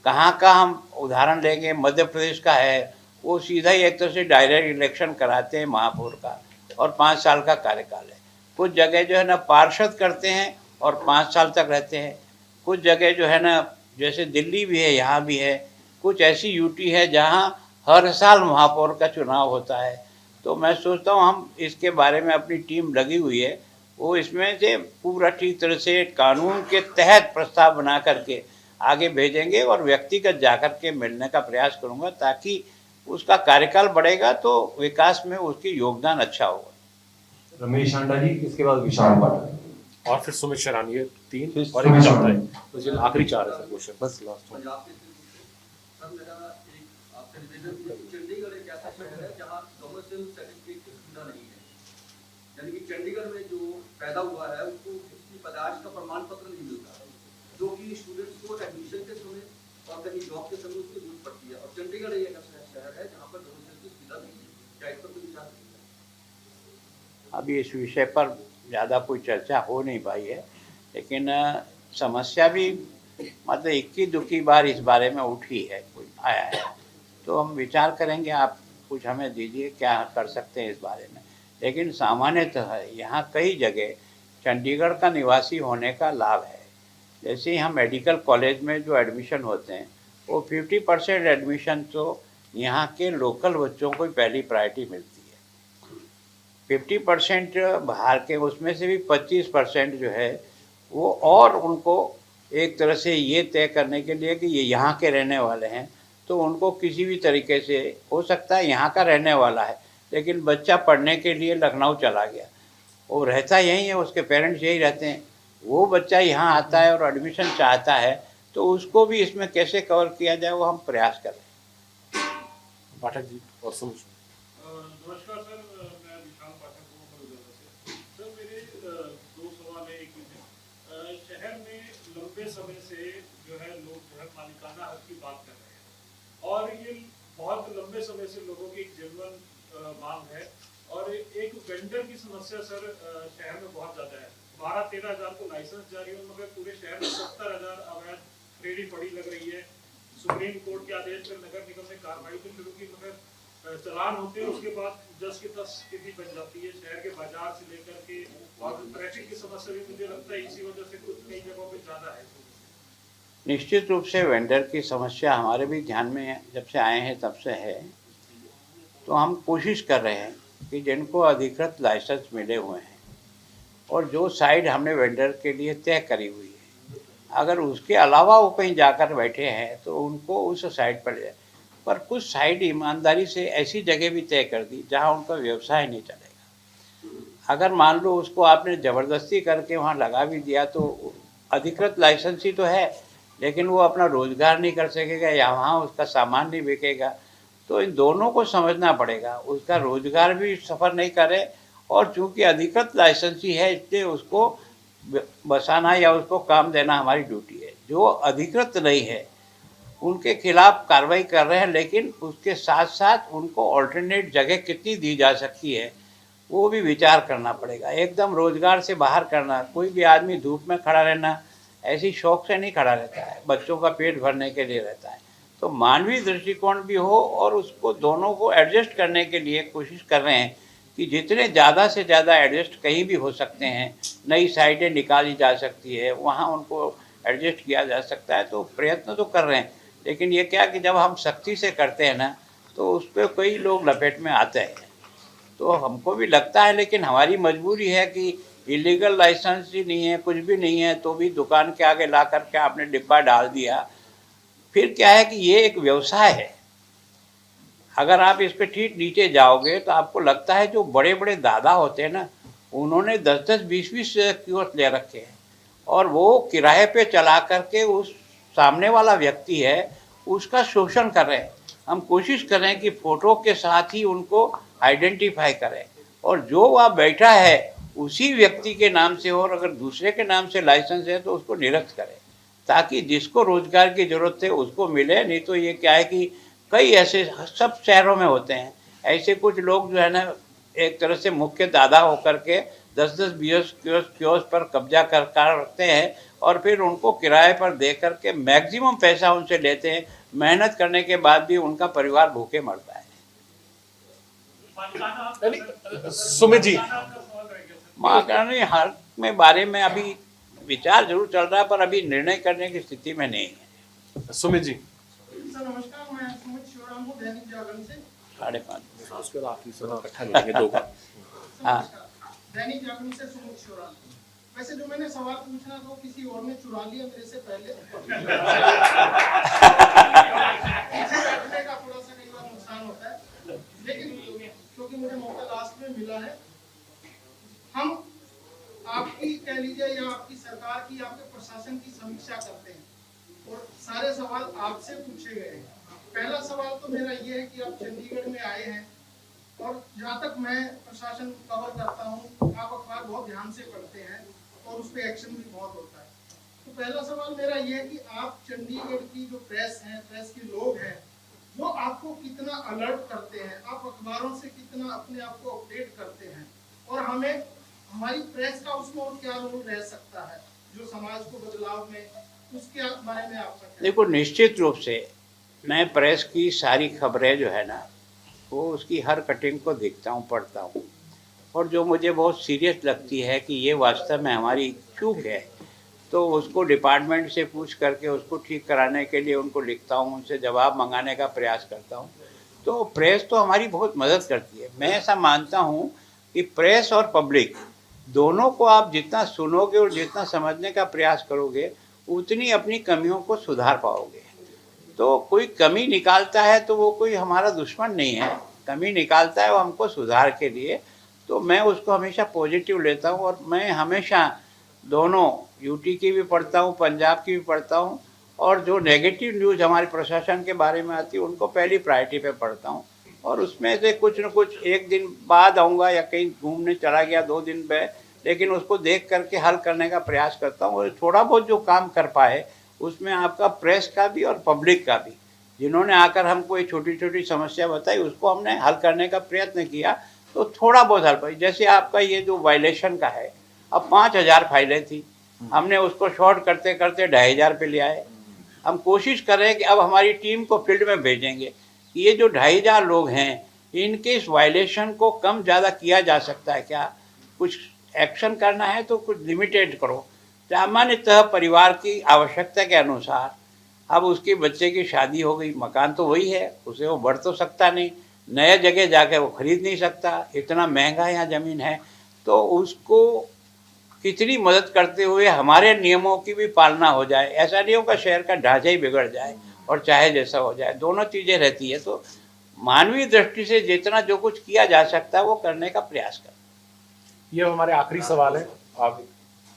कहाँ का हम उदाहरण लेंगे, मध्य प्रदेश का है, वो सीधा ही एक तरह से डायरेक्ट इलेक्शन कराते हैं महापौर का और 5 साल का कार्यकाल है। कुछ जगह जो है ना पार्षद करते हैं और 5 साल तक रहते हैं। कुछ जगह जो है ना, जैसे दिल्ली भी है, यहाँ भी है, कुछ ऐसी यूटी है जहाँ हर साल महापौर का चुनाव होता है। तो मैं सोचता हूँ हम इसके बारे में अपनी टीम लगी हुई है, वो इसमें से पूरा ठीक तरह से कानून के तहत प्रस्ताव बना करके आगे भेजेंगे और व्यक्तिगत जाकर के मिलने का प्रयास करूँगा, ताकि उसका कार्यकाल बढ़ेगा तो विकास में उसकी योगदान अच्छा होगा। रमेश आंडा जी, इसके बाद विशाल पाठक और फिर सुमित शरानी, ये 3 फिर और एक सुमित चौथा है। शरानी। तो ये आखिरी 4 है सर क्वेश्चन, बस लास्ट वन। सर मेरा एक आपसे निवेदन है कि चंडीगढ़ एक ऐसा शहर है जहाँ कमर्शियल सर्टिफिकेट की सुविधा नहीं है। यानी कि चंडीगढ़ में जो पैदा हुआ है उसको उसकी पैदाइश का प्रमाण पत्र नहीं मिलता, जो कि स्टूडेंट्स को एडमिशन के समय और कहीं जॉब के समय उसकी जरूरत पड़ती है। और चंडीगढ़ एक ऐसा शहर है जहाँ पर कमर्शियल की सुविधा नहीं है। क्या इस पर कोई विचार नहीं है? अभी इस विषय पर ज़्यादा कोई चर्चा हो नहीं पाई है, लेकिन समस्या भी मतलब इक्की दुक्की बार इस बारे में उठी है, कोई आया है, तो हम विचार करेंगे। आप कुछ हमें दीजिए क्या कर सकते हैं इस बारे में। लेकिन सामान्यतः यहाँ कई जगह चंडीगढ़ का निवासी होने का लाभ है। जैसे यहाँ मेडिकल कॉलेज में जो एडमिशन होते हैं वो 50% एडमिशन तो यहाँ के लोकल बच्चों को ही पहली प्रायोरिटी मिलती है। 50% बाहर के, उसमें से भी 25% जो है वो और उनको एक तरह से ये तय करने के लिए कि ये यहाँ के रहने वाले हैं, तो उनको किसी भी तरीके से हो सकता है यहाँ का रहने वाला है लेकिन बच्चा पढ़ने के लिए लखनऊ चला गया, वो रहता यहीं है, उसके पेरेंट्स यही रहते हैं, वो बच्चा यहाँ आता है और एडमिशन चाहता है, तो उसको भी इसमें कैसे कवर किया जाए वो हम प्रयास करें। पाठक जी और सुमित। नमस्कार सर, मैं विशाल पाठक हूँ बड़ौदा से। सर मेरे 2 सवाल है। एक शहर में लंबे समय से जो है लोग जो है मालिकाना हक की बात कर रहे हैं और ये बहुत लंबे समय से लोगों की एक जेन्युइन मांग है। और एक वेंडर की समस्या सर शहर में बहुत ज्यादा है। 12-13 हज़ार को लाइसेंस जारी हो, मगर पूरे शहर में 70,000 अवैध रेडी पड़ी लग रही है। सुप्रीम कोर्ट के आदेश पर नगर निगम ने कार्रवाई तो शुरू की, मगर चलान होते हैं उसके बाद जस की तस स्थिति बन जाती है। शहर के बाजार से लेकर के और ट्रैफिक की समस्या भी मुझे लगता है इसी वजह से कुछ कई जगहों पे ज्यादा है। निश्चित रूप से वेंडर की समस्या हमारे भी ध्यान में है, जब से आए हैं तब से है। तो हम कोशिश कर रहे हैं कि जिनको अधिकृत लाइसेंस मिले हुए हैं और जो साइड हमने वेंडर के लिए तय करी हुई है, अगर उसके अलावा वो कहीं जाकर बैठे हैं तो उनको उस साइड पर ले जाए। पर कुछ साइड ईमानदारी से ऐसी जगह भी तय कर दी जहाँ उनका व्यवसाय नहीं चलेगा। अगर मान लो उसको आपने ज़बरदस्ती करके वहाँ लगा भी दिया तो अधिकृत लाइसेंस ही तो है, लेकिन वो अपना रोज़गार नहीं कर सकेगा या वहाँ उसका सामान नहीं बिकेगा। तो इन दोनों को समझना पड़ेगा, उसका रोज़गार भी सफ़र नहीं करे और चूँकि अधिकृत लाइसेंस ही है इसलिए उसको बसाना या उसको काम देना हमारी ड्यूटी है। जो अधिकृत नहीं है उनके खिलाफ कार्रवाई कर रहे हैं, लेकिन उसके साथ साथ उनको ऑल्टरनेट जगह कितनी दी जा सकती है वो भी विचार करना पड़ेगा। एकदम रोज़गार से बाहर करना, कोई भी आदमी धूप में खड़ा रहना ऐसी शौक से नहीं खड़ा रहता है, बच्चों का पेट भरने के लिए रहता है। तो मानवीय दृष्टिकोण भी हो और उसको दोनों को एडजस्ट करने के लिए कोशिश कर रहे हैं कि जितने ज़्यादा से ज़्यादा एडजस्ट कहीं भी हो सकते हैं, नई साइटें निकाली जा सकती है, वहाँ उनको एडजस्ट किया जा सकता है, तो प्रयत्न तो कर रहे हैं। लेकिन ये क्या कि जब हम सख्ती से करते हैं ना, तो उस पर कई लोग लपेट में आते हैं। तो हमको भी लगता है, लेकिन हमारी मजबूरी है कि इलीगल लाइसेंस ही नहीं है, कुछ भी नहीं है, तो भी दुकान के आगे ला करके आपने डिब्बा डाल दिया। फिर क्या है कि ये एक व्यवसाय है। अगर आप इस पे ठीक नीचे जाओगे तो आपको लगता है जो बड़े बड़े दादा होते हैं ना, उन्होंने 10-10, 20-20 कियोस्क ले रखे हैं और वो किराए पे चला करके उस सामने वाला व्यक्ति है उसका शोषण कर रहे हैं। हम कोशिश कर रहे हैं कि फ़ोटो के साथ ही उनको आइडेंटिफाई करें और जो वहाँ बैठा है उसी व्यक्ति के नाम से हो, और अगर दूसरे के नाम से लाइसेंस है तो उसको निरस्त करें, ताकि जिसको रोजगार की ज़रूरत है उसको मिले। नहीं तो ये क्या है कि कई ऐसे सब शहरों में होते हैं, ऐसे कुछ लोग जो है ना एक तरह से मुख्य दादा होकर के 10-10, 20 कियोस्क पर कब्जा कर रखते हैं और फिर उनको किराए पर दे करके मैक्सिमम पैसा उनसे लेते हैं। मेहनत करने के बाद भी उनका परिवार भूखे मरता है। सुमित जी, महाकानी हर में बारे में अभी विचार जरूर चल रहा है, पर अभी निर्णय करने की स्थिति में नहीं है। सुमित जी। सर नमस्कार, मैं सुमित शिवराम हूँ दैनिक जागरण से। 5:30 उसके बाद आखिरी सवाल इकट्ठा लेंगे दो का। हाँ, दैनिक जागरण से सुमित शिवराम। वैसे जो मैंने सवाल पूछना था वो किसी और ने चुरा लिया मेरे से पहले। पीछे बैठने का थोड़ा सा कई बार नुकसान होता है, लेकिन क्योंकि मुझे मौका लास्ट में मिला है, हम आपकी कह लीजिए या आपकी सरकार की, आपके प्रशासन की समीक्षा करते हैं और सारे सवाल आपसे पूछे गए हैं। पहला सवाल तो मेरा ये है कि आप चंडीगढ़ में आए हैं और जहाँ तक मैं प्रशासन कवर करता हूँ, आप अखबार बहुत ध्यान से पढ़ते हैं और उस पर एक्शन भी बहुत होता है। तो पहला सवाल मेरा ये है कि आप चंडीगढ़ की जो प्रेस है, प्रेस के लोग हैं, वो आपको कितना अलर्ट करते हैं, आप अखबारों से कितना अपने आप को अपडेट करते हैं, और हमें हमारी प्रेस का उसमें और क्या रोल रह सकता है जो समाज को बदलाव में, उसके बारे में आपका क्या? देखो, निश्चित रूप से मैं प्रेस की सारी खबरें जो है ना, वो उसकी हर कटिंग को देखता हूँ, पढ़ता हूँ, और जो मुझे बहुत सीरियस लगती है कि ये वास्तव में हमारी चूक है, तो उसको डिपार्टमेंट से पूछ करके उसको ठीक कराने के लिए उनको लिखता हूँ, उनसे जवाब मंगाने का प्रयास करता हूँ। तो प्रेस तो हमारी बहुत मदद करती है। मैं ऐसा मानता हूँ कि प्रेस और पब्लिक दोनों को आप जितना सुनोगे और जितना समझने का प्रयास करोगे, उतनी अपनी कमियों को सुधार पाओगे। तो कोई कमी निकालता है तो वो कोई हमारा दुश्मन नहीं है, कमी निकालता है वो हमको सुधार के लिए, तो मैं उसको हमेशा पॉजिटिव लेता हूँ। और मैं हमेशा दोनों यूटी की भी पढ़ता हूँ, पंजाब की भी पढ़ता हूँ, और जो नेगेटिव न्यूज़ हमारे प्रशासन के बारे में आती है उनको पहली प्रायोरिटी पे पढ़ता हूँ, और उसमें से कुछ न कुछ एक दिन बाद आऊँगा या कहीं घूमने चला गया 2 दिन पे, लेकिन उसको देख करके हल करने का प्रयास करता हूँ। और थोड़ा बहुत जो काम कर पाए उसमें आपका प्रेस का भी और पब्लिक का भी, जिन्होंने आकर हमको ये छोटी छोटी समस्या बताई उसको हमने हल करने का प्रयत्न किया, तो थोड़ा बहुत हल पाई। जैसे आपका ये जो वायलेशन का है, अब 5000 फाइलें थी, हमने उसको शॉर्ट करते करते 2500 पे ले आए। हम कोशिश कर रहे हैं कि अब हमारी टीम को फील्ड में भेजेंगे कि ये जो 2500 लोग हैं, इनके इस वायलेशन को कम ज़्यादा किया जा सकता है क्या, कुछ एक्शन करना है तो कुछ लिमिटेड करो। सामान्यतः परिवार की आवश्यकता के अनुसार, अब उसके बच्चे की शादी हो गई, मकान तो वही है, उसे वो बढ़ तो सकता नहीं, नया जगह जाके वो खरीद नहीं सकता, इतना महंगा यहाँ ज़मीन है, तो उसको कितनी मदद करते हुए हमारे नियमों की भी पालना हो जाए। ऐसा नहीं होगा शहर का ढांचा ही बिगड़ जाए और चाहे जैसा हो जाए, दोनों चीज़ें रहती है। तो मानवीय दृष्टि से जितना जो कुछ किया जा सकता है वो करने का प्रयास करें। ये हमारे आखिरी सवाल है, आप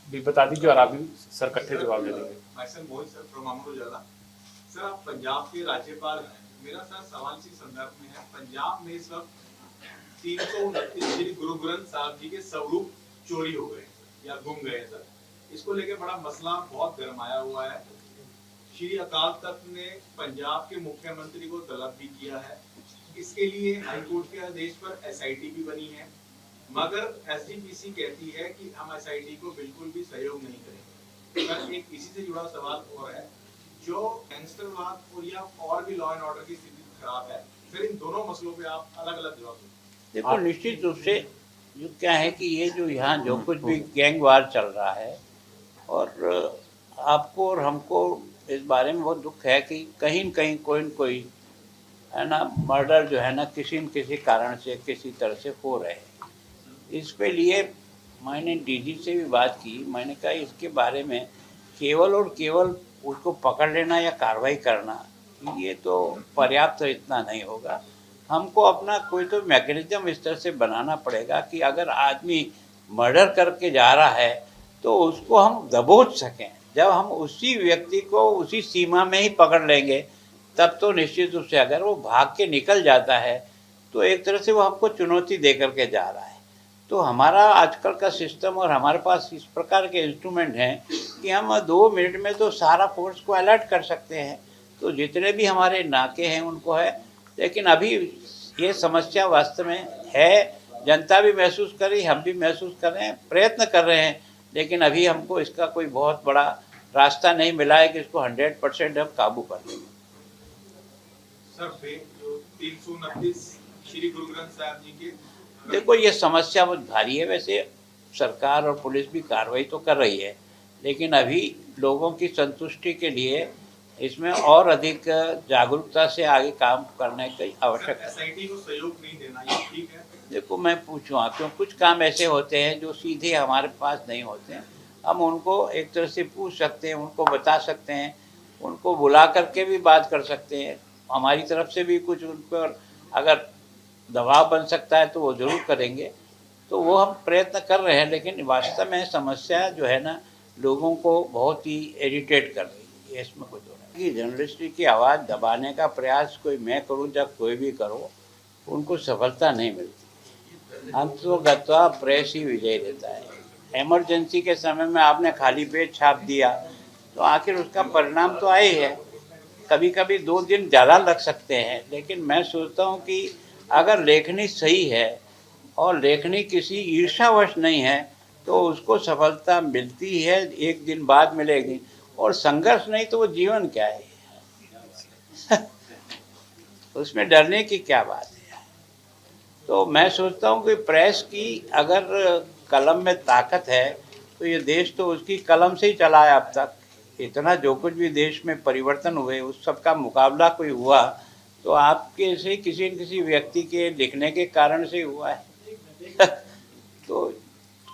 भी बता दीजिए और आप भी सर इकट्ठे जवाब दे देंगे। Sir Mohit sir from Amar Ujala. Sir आप पंजाब के राज्यपाल हैं, मेरा सर सवाल इसी संदर्भ में है, पंजाब में इस वक्त 329 श्री गुरु ग्रंथ साहब जी के स्वरूप चोरी हो गए या गुम गए सर, इसको लेके बड़ा मसला बहुत गरमाया हुआ है। श्री अकाल तख्त ने पंजाब के मुख्यमंत्री को तलब भी किया है, इसके लिए हाईकोर्ट के आदेश पर एसआईटी भी बनी है, मगर एसजीपीसी कहती है कि हम एसआईटी को बिल्कुल भी सहयोग नहीं करेंगे। सर एक इसी से जुड़ा सवाल और है, जो गैंगस्टरवाद और या और भी लॉ एंड ऑर्डर की स्थिति खराब है, फिर इन दोनों मसलों पे आप अलग अलग जवाब दें। देखो निश्चित रूप से जो क्या है कि ये जो यहाँ जो कुछ भी गैंग वार चल रहा है, और आपको और हमको इस बारे में बहुत दुख है कि कहीं न कहीं कोई न कोई है ना मर्डर जो है ना किसी न किसी कारण से किसी तरह से हो रहे हैं। इस पे लिए मैंने डीजी से भी बात की, मैंने कहा इसके बारे में केवल और केवल उसको पकड़ लेना या कार्रवाई करना ये तो पर्याप्त इतना नहीं होगा। हमको अपना कोई तो मैकेनिज्म इस तरह से बनाना पड़ेगा कि अगर आदमी मर्डर करके जा रहा है तो उसको हम दबोच सकें। जब हम उसी व्यक्ति को उसी सीमा में ही पकड़ लेंगे तब तो निश्चित रूप से अगर वो भाग के निकल जाता है तो एक तरह से वो हमको चुनौती दे करके जा रहा है। तो हमारा आजकल का सिस्टम और हमारे पास इस प्रकार के इंस्ट्रूमेंट हैं कि हम 2 मिनट में तो सारा फोर्स को अलर्ट कर सकते हैं। तो जितने भी हमारे नाके हैं उनको है, लेकिन अभी ये समस्या वास्तव में है, जनता भी महसूस कर रही, हम भी महसूस कर रहे हैं, प्रयत्न कर रहे हैं, लेकिन अभी हमको इसका कोई बहुत बड़ा रास्ता नहीं मिला है कि इसको 100% हम काबू कर लेंगे। सर जो 329 श्री गुरु ग्रंथ साहिब जी के, देखो ये समस्या बहुत भारी है। वैसे सरकार और पुलिस भी कार्रवाई तो कर रही है, लेकिन अभी लोगों की संतुष्टि के लिए इसमें और अधिक जागरूकता से आगे काम करने की आवश्यकता है। एसआईटी को सहयोग नहीं देना ये ठीक है? देखो मैं पूछूँ क्यों, कुछ काम ऐसे होते हैं जो सीधे हमारे पास नहीं होते हैं। हम उनको एक तरह से पूछ सकते हैं, उनको बता सकते हैं, उनको बुला करके भी बात कर सकते हैं। हमारी तरफ से भी कुछ उन पर अगर दबाव बन सकता है तो वो ज़रूर करेंगे। तो वो हम प्रयत्न कर रहे हैं, लेकिन वास्तव में समस्या जो है ना लोगों को बहुत ही इरिटेट कर रही है। इसमें कुछ हो रहा है कि जर्नलिस्ट की आवाज़ दबाने का प्रयास कोई मैं करूं या कोई भी करो, उनको सफलता नहीं मिलती। अंततः प्रेस ही विजय देता है। इमरजेंसी के समय में आपने खाली पेज छाप दिया तो आखिर उसका परिणाम तो आए है। कभी कभी 2 दिन ज़्यादा लग सकते हैं, लेकिन मैं सोचता हूँ कि अगर लेखनी सही है और लेखनी किसी ईर्ष्यावश नहीं है तो उसको सफलता मिलती है, एक दिन बाद मिलेगी। और संघर्ष नहीं तो वो जीवन क्या है उसमें डरने की क्या बात है। तो मैं सोचता हूँ कि प्रेस की अगर कलम में ताकत है तो ये देश तो उसकी कलम से ही चला है अब तक। इतना जो कुछ भी देश में परिवर्तन हुए उस सब का मुकाबला कोई हुआ तो आपके से किसी न किसी व्यक्ति के लिखने के कारण से हुआ है तो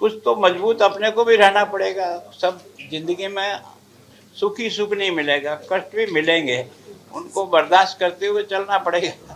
कुछ तो मजबूत अपने को भी रहना पड़ेगा। सब जिंदगी में सुख ही सुख नहीं मिलेगा, कष्ट भी मिलेंगे, उनको बर्दाश्त करते हुए चलना पड़ेगा।